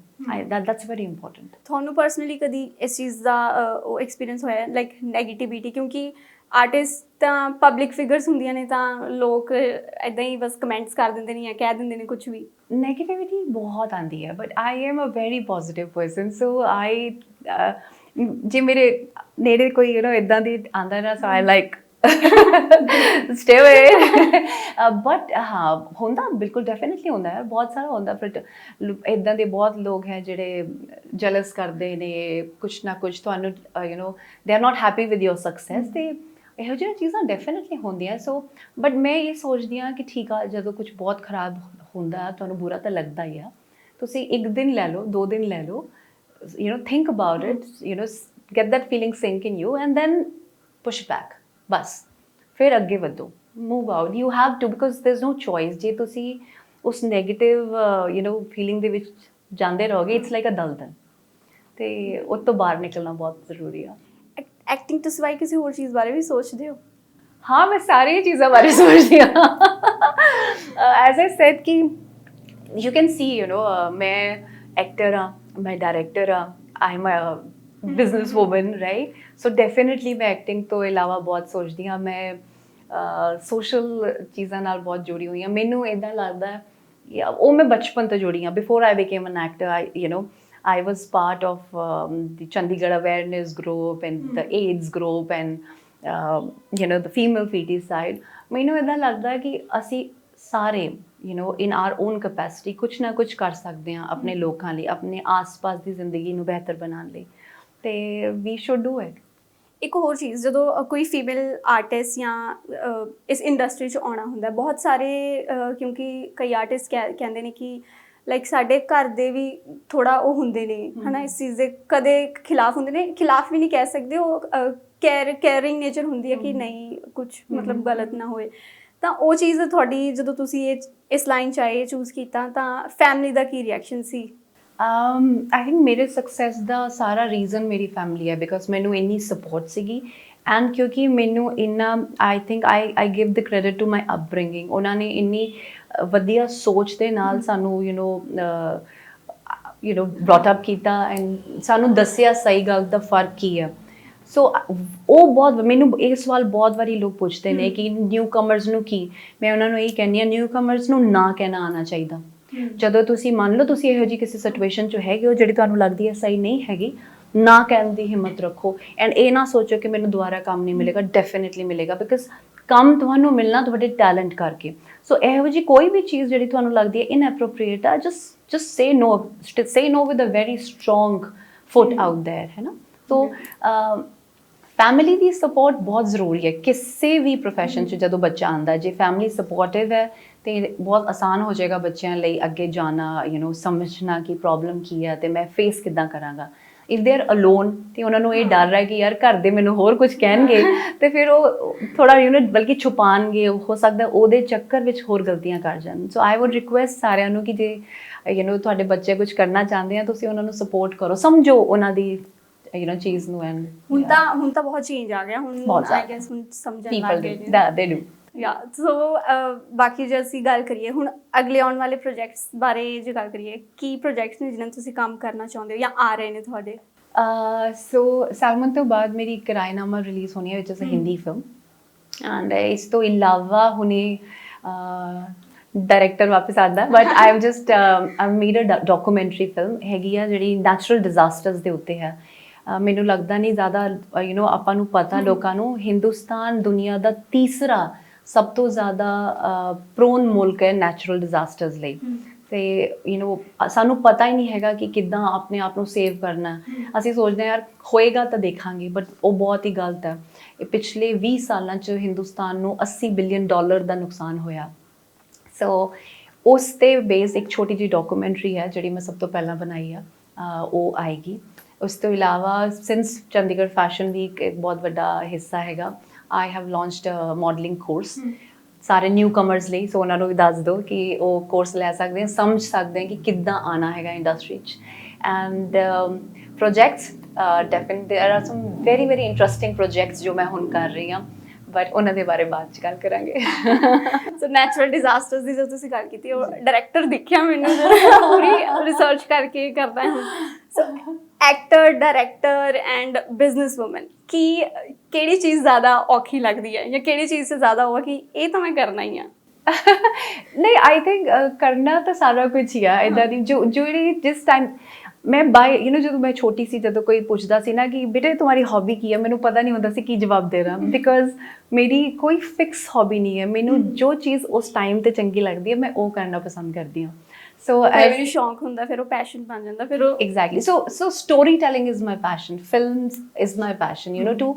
That's very important. ਤੁਹਾਨੂੰ ਪਰਸਨਲੀ ਕਦੀ ਇਸ ਚੀਜ਼ ਦਾ ਉਹ ਐਕਸਪੀਰੀਅੰਸ ਹੋਇਆ, ਲਾਈਕ ਨੈਗੇਟਿਵਿਟੀ? ਕਿਉਂਕਿ ਆਰਟਿਸਟ ਤਾਂ ਪਬਲਿਕ ਫਿਗਰਸ ਹੁੰਦੀਆਂ ਨੇ, ਤਾਂ ਲੋਕ ਇੱਦਾਂ ਹੀ ਬਸ ਕਮੈਂਟਸ ਕਰ ਦਿੰਦੇ ਨੇ ਜਾਂ ਕਹਿ ਦਿੰਦੇ ਨੇ ਕੁਝ ਵੀ। ਨੈਗੇਟਿਵਿਟੀ ਬਹੁਤ ਆਉਂਦੀ ਹੈ, but I am a very positive person. So ਜੇ ਮੇਰੇ ਨੇੜੇ ਕੋਈ ਇੱਦਾਂ ਦੀ ਆਉਂਦਾ ਨਾ, so I like stay away. But ਹਾਂ, ਹੁੰਦਾ, ਬਿਲਕੁਲ ਡੈਫੀਨੇਟਲੀ ਹੁੰਦਾ ਹੈ, ਬਹੁਤ ਸਾਰਾ ਹੁੰਦਾ। ਬਟ ਇੱਦਾਂ ਦੇ ਬਹੁਤ ਲੋਕ ਹੈ ਜਿਹੜੇ ਜਲਸ ਕਰਦੇ ਨੇ, ਕੁਛ ਨਾ ਕੁਛ ਤੁਹਾਨੂੰ they are not happy with your success, ਅਤੇ ਇਹੋ ਜਿਹੀਆਂ ਚੀਜ਼ਾਂ ਡੈਫੀਨੇਟਲੀ ਹੁੰਦੀਆਂ। ਸੋ ਬਟ ਮੈਂ ਇਹ ਸੋਚਦੀ ਹਾਂ ਕਿ ਠੀਕ ਆ, ਜਦੋਂ ਕੁਛ ਬਹੁਤ ਖਰਾਬ ਹੁੰਦਾ ਤੁਹਾਨੂੰ ਬੁਰਾ ਤਾਂ ਲੱਗਦਾ ਹੀ ਆ, ਤੁਸੀਂ ਇੱਕ ਦਿਨ ਲੈ ਲਓ, 2 ਦਿਨ ਲੈ ਲਓ, think about it, get that feeling sink in you, and then push back, ਬਸ ਫਿਰ ਅੱਗੇ ਵਧੋ, move out, you have to, because there's no choice। ਜੇ ਤੁਸੀਂ ਉਸ ਨੈਗੇਟਿਵ ਫੀਲਿੰਗ ਦੇ ਵਿੱਚ ਜਾਂਦੇ ਰਹੋਗੇ, ਇਟਸ ਲਾਈਕ ਅ ਦਲਦਲ, ਅਤੇ ਉਹ ਤੋਂ ਬਾਹਰ ਨਿਕਲਣਾ ਬਹੁਤ ਜ਼ਰੂਰੀ ਆ। ਐਕਟਿੰਗ ਤੋਂ ਸਿਵਾਏ ਕਿਸੇ ਹੋਰ ਚੀਜ਼ ਬਾਰੇ ਵੀ ਸੋਚਦੇ ਹੋ? ਹਾਂ, ਮੈਂ ਸਾਰੀਆਂ ਚੀਜ਼ਾਂ ਬਾਰੇ ਸੋਚਦੀ ਹਾਂ। ਐਜ਼ ਆਈ ਸੈਡ ਕਿ ਯੂ ਕੈਨ ਸੀ ਮੈਂ ਐਕਟਰ ਹਾਂ, ਮੈਂ ਡਾਇਰੈਕਟਰ ਹਾਂ, I am a business woman, right. So definitely ਮੈਂ ਐਕਟਿੰਗ ਤੋਂ ਇਲਾਵਾ ਬਹੁਤ ਸੋਚਦੀ ਹਾਂ। ਮੈਂ ਸੋਸ਼ਲ ਚੀਜ਼ਾਂ ਨਾਲ ਬਹੁਤ ਜੁੜੀ ਹੋਈ ਹਾਂ। ਮੈਨੂੰ ਇੱਦਾਂ ਲੱਗਦਾ ਉਹ ਮੈਂ ਬਚਪਨ ਤੋਂ ਜੁੜੀ ਹਾਂ। Before I became an actor, I was part of the Chandigarh awareness group and the AIDS group and you know the female PT side. ਮੈਨੂੰ ਇਦਾਂ ਲੱਗਦਾ ਕਿ ਅਸੀਂ ਸਾਰੇ you know in our own capacity ਕੁਛ ਨਾ ਕੁਛ ਕਰ ਸਕਦੇ ਹਾਂ ਆਪਣੇ ਲੋਕਾਂ ਲਈ, ਆਪਣੇ ਆਸ-ਪਾਸ ਦੀ ਜ਼ਿੰਦਗੀ ਨੂੰ ਬਿਹਤਰ ਬਣਾਉਣ ਲਈ, ਤੇ we should do it. ਇੱਕ ਹੋਰ ਚੀਜ਼, ਜਦੋਂ ਕੋਈ ਫੀਮੇਲ ਆਰਟਿਸਟ ਜਾਂ ਇਸ ਇੰਡਸਟਰੀ 'ਚ ਆਉਣਾ ਹੁੰਦਾ, ਬਹੁਤ ਸਾਰੇ ਕਿਉਂਕਿ ਕਈ ਆਰਟਿਸਟ ਕਹਿੰਦੇ ਨੇ ਕਿ ਲਾਈਕ ਸਾਡੇ ਘਰ ਦੇ ਵੀ ਥੋੜਾ ਉਹ ਹੁੰਦੇ ਨੇ ਹੈ ਨਾ, ਇਸ ਚੀਜ਼ ਦੇ ਕਦੇ ਖਿਲਾਫ ਹੁੰਦੇ ਨੇ, ਖਿਲਾਫ ਵੀ ਨਹੀਂ ਕਹਿ ਸਕਦੇ, ਉਹ ਕੇਅਰਿੰਗ ਨੇਚਰ ਹੁੰਦੀ ਹੈ ਕਿ ਨਹੀਂ ਕੁਛ ਮਤਲਬ ਗਲਤ ਨਾ ਹੋਏ। ਤਾਂ ਉਹ ਚੀਜ਼ ਤੁਹਾਡੀ ਜਦੋਂ ਤੁਸੀਂ ਇਸ ਲਾਈਨ 'ਚ ਆਏ, ਚੂਜ਼ ਕੀਤਾ, ਤਾਂ family the Ki reaction C? I think ਮੇਰੇ ਸਕਸੈਸ ਦਾ ਸਾਰਾ ਰੀਜ਼ਨ ਮੇਰੀ ਫੈਮਿਲੀ ਹੈ, ਬਿਕੋਜ਼ ਮੈਨੂੰ ਇੰਨੀ ਸਪੋਰਟ ਸੀਗੀ ਐਂਡ ਕਿਉਂਕਿ ਮੈਨੂੰ ਇੰਨਾ I think I give the credit to my upbringing. ਉਹਨਾਂ ਨੇ ਇੰਨੀ ਵਧੀਆ ਸੋਚ ਦੇ ਨਾਲ ਸਾਨੂੰ ਯੂ ਨੋ ਬ੍ਰੌਟ ਅਪ ਕੀਤਾ ਐਂਡ ਸਾਨੂੰ ਦੱਸਿਆ ਸਹੀ ਗੱਲ ਦਾ ਫਰਕ ਕੀ ਹੈ। ਸੋ ਉਹ ਬਹੁਤ, ਮੈਨੂੰ ਇਹ ਸਵਾਲ ਬਹੁਤ ਵਾਰੀ ਲੋਕ ਪੁੱਛਦੇ ਨੇ ਕਿ ਨਿਊ ਕਮਰਸ ਨੂੰ ਕੀ, ਮੈਂ ਉਹਨਾਂ ਨੂੰ ਇਹ ਕਹਿੰਦੀ ਹਾਂ ਨਿਊ ਕਮਰਸ ਨੂੰ ਨਾ ਕਹਿਣਾ ਆਉਣਾ ਚਾਹੀਦਾ। ਜਦੋਂ ਤੁਸੀਂ ਮੰਨ ਲਓ ਤੁਸੀਂ ਇਹੋ ਜਿਹੀ ਕਿਸੇ ਸਿਚੁਏਸ਼ਨ 'ਚ ਹੈਗੇ ਹੋ ਜਿਹੜੀ ਤੁਹਾਨੂੰ ਲੱਗਦੀ ਹੈ ਸਹੀ ਨਹੀਂ ਹੈਗੀ, ਨਾ ਕਹਿਣ ਦੀ ਹਿੰਮਤ ਰੱਖੋ ਐਂਡ ਇਹ ਨਾ ਸੋਚੋ ਕਿ ਮੈਨੂੰ ਦੁਬਾਰਾ ਕੰਮ ਨਹੀਂ ਮਿਲੇਗਾ, ਡੈਫੀਨੇਟਲੀ ਮਿਲੇਗਾ, ਬਿਕਾਜ਼ ਕੰਮ ਤੁਹਾਨੂੰ ਮਿਲਣਾ ਤੁਹਾਡੇ ਟੈਲੈਂਟ ਕਰਕੇ। ਸੋ ਇਹੋ ਜਿਹੀ ਕੋਈ ਵੀ ਚੀਜ਼ ਜਿਹੜੀ ਤੁਹਾਨੂੰ ਲੱਗਦੀ ਹੈ ਇਨਐਪਰੋਪ੍ਰੀਏਟ ਆ, just say no with a very strong foot out there, ਹੈ ਨਾ। ਸੋ ਫੈਮਿਲੀ ਦੀ ਸਪੋਰਟ ਬਹੁਤ ਜ਼ਰੂਰੀ ਹੈ ਕਿਸੇ ਵੀ ਪ੍ਰੋਫੈਸ਼ਨ 'ਚ। ਜਦੋਂ ਬੱਚਾ ਆਉਂਦਾ, ਜੇ ਫੈਮਿਲੀ ਸਪੋਰਟਿਵ ਹੈ ਤੇ ਬਹੁਤ ਆਸਾਨ ਹੋ ਜਾਏਗਾ ਬੱਚਿਆਂ ਲਈ ਅੱਗੇ ਜਾਣਾ, ਸਮਝਣਾ ਕਿ ਪ੍ਰੋਬਲਮ ਕੀ ਹੈ ਤੇ ਮੈਂ ਫੇਸ ਕਿੱਦਾਂ ਕਰਾਂਗਾ। ਇਫ ਦੇ ਆਰ ਅਲੋਨ ਤੇ ਉਹਨਾਂ ਨੂੰ ਇਹ ਡਰ ਹੈ ਕਿ ਯਾਰ ਘਰ ਦੇ ਮੈਨੂੰ ਹੋਰ ਕੁਝ ਕਹਿਣਗੇ ਤੇ ਫਿਰ ਉਹ ਥੋੜਾ ਬਲਕਿ ਛੁਪਾਉਣਗੇ, ਹੋ ਸਕਦਾ ਉਹਦੇ ਚੱਕਰ ਵਿੱਚ ਹੋਰ ਗਲਤੀਆਂ ਕਰ ਜਾਣ। ਸੋ ਆਈ ਵੁੱਡ ਰਿਕੁਐਸਟ ਸਾਰਿਆਂ ਨੂੰ ਕਿ ਜੇ ਤੁਹਾਡੇ ਬੱਚੇ ਕੁਝ ਕਰਨਾ ਚਾਹੁੰਦੇ ਆ, ਤੁਸੀਂ ਉਹਨਾਂ ਨੂੰ ਸਪੋਰਟ ਕਰੋ, ਸਮਝੋ ਉਹਨਾਂ ਦੀ ਚੀਜ਼ ਨੂੰ। ਐਂਡ ਹੁਣ ਤਾਂ ਬਹੁਤ ਚੇਂਜ ਆ ਗਿਆ, ਹੁਣ ਆਈ ਗੈਸ ਹੁਣ ਸਮਝਣ ਲੱਗ ਗਏ ਨੇ। ਦੇ ਡੂ ਸੋ ਬਾਕੀ ਜੇ ਅਸੀਂ ਗੱਲ ਕਰੀਏ ਹੁਣ ਅਗਲੇ ਆਉਣ ਵਾਲੇ ਪ੍ਰੋਜੈਕਟਸ ਬਾਰੇ, ਜੇ ਗੱਲ ਕਰੀਏ ਕੀ ਪ੍ਰੋਜੈਕਟਸ ਨੇ ਜਿਨ੍ਹਾਂ ਤੁਸੀਂ ਕੰਮ ਕਰਨਾ ਚਾਹੁੰਦੇ ਹੋ ਜਾਂ ਆ ਰਹੇ ਨੇ ਤੁਹਾਡੇ? ਸੋ ਸਲਮਾਨ ਤੋਂ ਬਾਅਦ ਮੇਰੀ ਕਿਰਾਏਨਾਮਾ ਰਿਲੀਜ਼ ਹੋਣੀ ਹੈ, which is a Hindi film, and ਇਸ ਤੋਂ ਇਲਾਵਾ ਹੁਣੇ ਡਾਇਰੈਕਟਰ ਵਾਪਸ ਆਉਂਦਾ, but I am just I made a documentary film ਹੈਗੀ ਆ ਜਿਹੜੀ ਨੈਚੁਰਲ ਡਿਜ਼ਾਸਟਰਸ ਦੇ ਉੱਤੇ ਹੈ। ਮੈਨੂੰ ਲੱਗਦਾ ਨਹੀਂ ਜ਼ਿਆਦਾ ਆਪਾਂ ਨੂੰ ਪਤਾ ਲੋਕਾਂ ਨੂੰ, ਹਿੰਦੁਸਤਾਨ ਦੁਨੀਆ ਦਾ ਤੀਸਰਾ ਸਭ ਤੋਂ ਜ਼ਿਆਦਾ ਪ੍ਰੋਨ ਮੁਲਕ ਹੈ ਨੈਚੁਰਲ ਡਿਜ਼ਾਸਟਰਸ ਲਈ, ਤੇ ਸਾਨੂੰ ਪਤਾ ਹੀ ਨਹੀਂ ਹੈਗਾ ਕਿ ਕਿੱਦਾਂ ਆਪਣੇ ਆਪ ਨੂੰ ਸੇਵ ਕਰਨਾ। ਅਸੀਂ ਸੋਚਦੇ ਹਾਂ ਯਾਰ ਹੋਏਗਾ ਤਾਂ ਦੇਖਾਂਗੇ, ਬਟ ਉਹ ਬਹੁਤ ਹੀ ਗਲਤ ਹੈ। ਇਹ ਪਿਛਲੇ 20 ਸਾਲਾਂ 'ਚ ਹਿੰਦੁਸਤਾਨ ਨੂੰ $80 ਬਿਲੀਅਨ ਦਾ ਨੁਕਸਾਨ ਹੋਇਆ। ਸੋ ਉਸ 'ਤੇ ਬੇਸ ਇੱਕ ਛੋਟੀ ਜਿਹੀ ਡਾਕੂਮੈਂਟਰੀ ਹੈ ਜਿਹੜੀ ਮੈਂ ਸਭ ਤੋਂ ਪਹਿਲਾਂ ਬਣਾਈ ਆ, ਉਹ ਆਏਗੀ। ਉਸ ਤੋਂ ਇਲਾਵਾ ਸਿੰਸ ਚੰਡੀਗੜ੍ਹ ਫੈਸ਼ਨ ਵੀਕ ਇੱਕ ਬਹੁਤ ਵੱਡਾ ਹਿੱਸਾ ਹੈਗਾ, I have launched a modelling course ਸਾਰੇ ਨਿਊ ਕਮਰਸ ਲਈ। ਸੋ ਉਹਨਾਂ ਨੂੰ ਵੀ ਦੱਸ ਦਿਓ ਕਿ ਉਹ ਕੋਰਸ ਲੈ ਸਕਦੇ ਆ, ਸਮਝ ਸਕਦੇ ਆ ਕਿ ਕਿੱਦਾਂ ਆਉਣਾ ਹੈਗਾ ਇੰਡਸਟਰੀ 'ਚ। And projects definitely there are some very very interesting projects ਜੋ ਮੈਂ ਹੁਣ ਕਰ ਰਹੀ ਹਾਂ, ਬਟ ਉਹਨਾਂ ਦੇ ਬਾਰੇ ਬਾਅਦ 'ਚ ਗੱਲ ਕਰਾਂਗੇ। ਸੋ ਨੈਚੁਰਲ ਡਿਜ਼ਾਸਟਰਸ ਦੀ ਜੋ ਤੁਸੀਂ ਗੱਲ ਕੀਤੀ, ਉਹ ਡਾਇਰੈਕਟਰ ਦਿਖਿਆ ਮੈਨੂੰ ਪੂਰੀ ਰਿਸਰਚ ਕਰਕੇ ਕਰਦਾ ਹਾਂ। So actor, director and business woman, ਕਿਹੜੀ ਚੀਜ਼ ਜ਼ਿਆਦਾ ਔਖੀ ਲੱਗਦੀ ਹੈ ਜਾਂ ਕਿਹੜੀ ਚੀਜ਼ 'ਚ ਜ਼ਿਆਦਾ ਉਹ ਕਿ ਇਹ ਤਾਂ ਮੈਂ ਕਰਨਾ ਹੀ ਆ? ਨਹੀਂ, ਆਈ ਥਿੰਕ ਕਰਨਾ ਤਾਂ ਸਾਰਾ ਕੁਝ ਹੀ ਆ ਇੱਦਾਂ ਦੀ ਜਿਹੜੀ ਜਿਸ ਟਾਈਮ ਮੈਂ ਜਦੋਂ ਮੈਂ ਛੋਟੀ ਸੀ, ਜਦੋਂ ਕੋਈ ਪੁੱਛਦਾ ਸੀ ਨਾ ਕਿ ਬੇਟੇ ਤੁਹਾਡੀ ਹੌਬੀ ਕੀ ਹੈ, ਮੈਨੂੰ ਪਤਾ ਨਹੀਂ ਹੁੰਦਾ ਸੀ ਕੀ ਜਵਾਬ ਦੇਣਾ, ਬਿਕੋਜ਼ ਮੇਰੀ ਕੋਈ ਫਿਕਸ ਹੌਬੀ ਨਹੀਂ ਹੈ। ਮੈਨੂੰ ਜੋ ਚੀਜ਼ ਉਸ ਟਾਈਮ 'ਤੇ ਚੰਗੀ ਲੱਗਦੀ ਹੈ ਮੈਂ ਉਹ ਕਰਨਾ ਪਸੰਦ ਕਰਦੀ ਹਾਂ। ਸੋ ਮੈਨੂੰ ਸ਼ੌਂਕ ਹੁੰਦਾ, ਫਿਰ ਉਹ ਪੈਸ਼ਨ ਬਣ ਜਾਂਦਾ, ਫਿਰ ਉਹ exactly. So story telling is my passion, films is my passion, to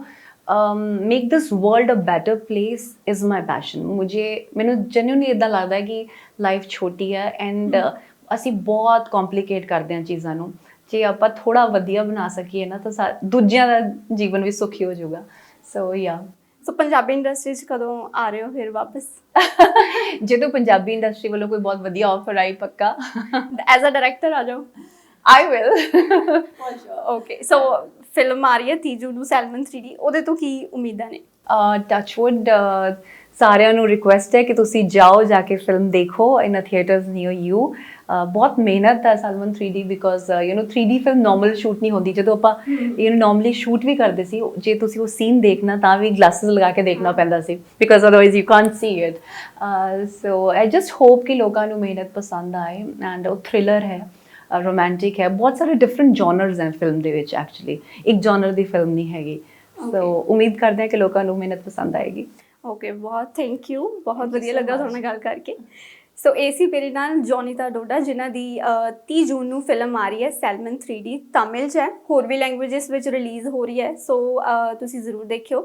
make this world a better place is my passion. ਮੈਨੂੰ ਜੈਨੂਇਨਲੀ ਇੱਦਾਂ ਲੱਗਦਾ ਹੈ ਕਿ ਲਾਈਫ ਛੋਟੀ ਹੈ ਐਂਡ ਅਸੀਂ ਬਹੁਤ ਕੰਪਲਿਕੇਟ ਕਰਦੇ ਹਾਂ ਚੀਜ਼ਾਂ ਨੂੰ। ਜੇ ਆਪਾਂ ਥੋੜ੍ਹਾ ਵਧੀਆ ਬਣਾ ਸਕੀਏ ਨਾ ਤਾਂ ਦੂਜਿਆਂ ਦਾ ਜੀਵਨ ਵੀ ਸੁਖੀ ਹੋ ਜਾਊਗਾ। ਸੋ ਯਾ। ਸੋ ਪੰਜਾਬੀ ਇੰਡਸਟਰੀ 'ਚ ਕਦੋਂ ਆ ਰਹੇ ਹੋ ਫਿਰ ਵਾਪਸ? ਜਦੋਂ ਪੰਜਾਬੀ ਇੰਡਸਟਰੀ ਵੱਲੋਂ ਕੋਈ ਬਹੁਤ ਵਧੀਆ ਆਫਰ ਆਈ, ਪੱਕਾ ਐਜ਼ ਅ ਡਾਇਰੈਕਟਰ ਆ ਜਾਓ। I will. Okay, so film ਆ ਰਹੀ ਹੈ ਤੀਜੂ ਨੂੰ, ਸੈਲਮਨ 3D, ਉਹਦੇ ਤੋਂ ਕੀ ਉਮੀਦਾਂ ਨੇ? ਟੱਚਵੁੱਡ ਸਾਰਿਆਂ ਨੂੰ ਰਿਕੁਐਸਟ ਹੈ ਕਿ ਤੁਸੀਂ ਜਾ ਕੇ ਫਿਲਮ ਦੇਖੋ ਇਨ ਅ ਥੀਏਟਰਸ ਨੀਅਰ ਯੂ। ਬਹੁਤ ਮਿਹਨਤ ਹੈ ਸਲਮਨ 3D, because 3D film normal shoot ਨਹੀਂ ਹੁੰਦੀ। ਜਦੋਂ ਆਪਾਂ ਨੋਰਮਲੀ ਸ਼ੂਟ ਵੀ ਕਰਦੇ ਸੀ, ਜੇ ਤੁਸੀਂ ਉਹ ਸੀਨ ਦੇਖਣਾ ਤਾਂ ਵੀ ਗਲਾਸਿਸ ਲਗਾ ਕੇ ਦੇਖਣਾ ਪੈਂਦਾ ਸੀ, because otherwise you can't see it. So I just hope ਕਿ ਲੋਕਾਂ ਨੂੰ ਮਿਹਨਤ ਪਸੰਦ ਆਏ ਐਂਡ ਉਹ ਥ੍ਰਿਲਰ ਹੈ। ਰੋਮਾਂਟਿਕ ਹੈ, ਬਹੁਤ ਸਾਰੇ ਡਿਫਰੈਂਟ ਜਨਰਸ ਹਨ ਫਿਲਮ ਦੇ ਵਿੱਚ ਐਕਚੁਅਲੀ, ਇੱਕ ਜਨਰ ਦੀ ਫਿਲਮ ਨਹੀਂ ਹੈਗੀ। ਸੋ ਉਮੀਦ ਕਰਦੇ ਹਾਂ ਕਿ ਲੋਕਾਂ ਨੂੰ ਮਿਹਨਤ ਪਸੰਦ ਆਏਗੀ। ਓਕੇ, ਬਹੁਤ ਥੈਂਕ ਯੂ, ਬਹੁਤ ਵਧੀਆ ਲੱਗਾ ਤੁਹਾਡੇ ਨਾਲ ਗੱਲ ਕਰਕੇ। ਸੋ ਇਹ ਸੀ ਮੇਰੇ ਨਾਲ ਜੋਨੀਤਾ ਡੋਡਾ, ਜਿਨ੍ਹਾਂ ਦੀ 30 ਜੂਨ ਨੂੰ ਫਿਲਮ ਆ ਰਹੀ ਹੈ ਸੈਲਮਨ 3D, ਤਮਿਲ 'ਚ ਹੈ, ਹੋਰ ਵੀ ਲੈਂਗੁਏਜਸ ਵਿੱਚ ਰਿਲੀਜ਼ ਹੋ ਰਹੀ ਹੈ। ਸੋ ਤੁਸੀਂ ਜ਼ਰੂਰ ਦੇਖਿਓ।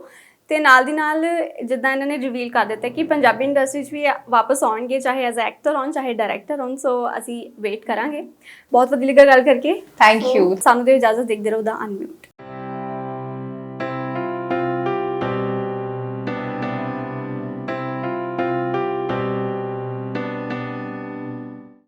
ਅਤੇ ਨਾਲ ਦੀ ਨਾਲ ਜਿੱਦਾਂ ਇਹਨਾਂ ਨੇ ਰਿਵੀਲ ਕਰ ਦਿੱਤਾ ਕਿ ਪੰਜਾਬੀ ਇੰਡਸਟਰੀ 'ਚ ਵੀ ਵਾਪਸ ਆਉਣਗੇ, ਚਾਹੇ ਐਜ਼ ਐਕਟਰ ਹੋਣ ਚਾਹੇ ਡਾਇਰੈਕਟਰ ਹੋਣ। ਸੋ ਅਸੀਂ ਵੇਟ ਕਰਾਂਗੇ। ਬਹੁਤ ਵਧੀਆ ਲੱਗਾ ਗੱਲ ਕਰਕੇ। Thank you. ਸਾਨੂੰ ਦਿਓ ਇਜਾਜ਼ਤ, ਦੇਖਦੇ ਰਹੋ ਦਾ ਅਨਮਿਊਟ।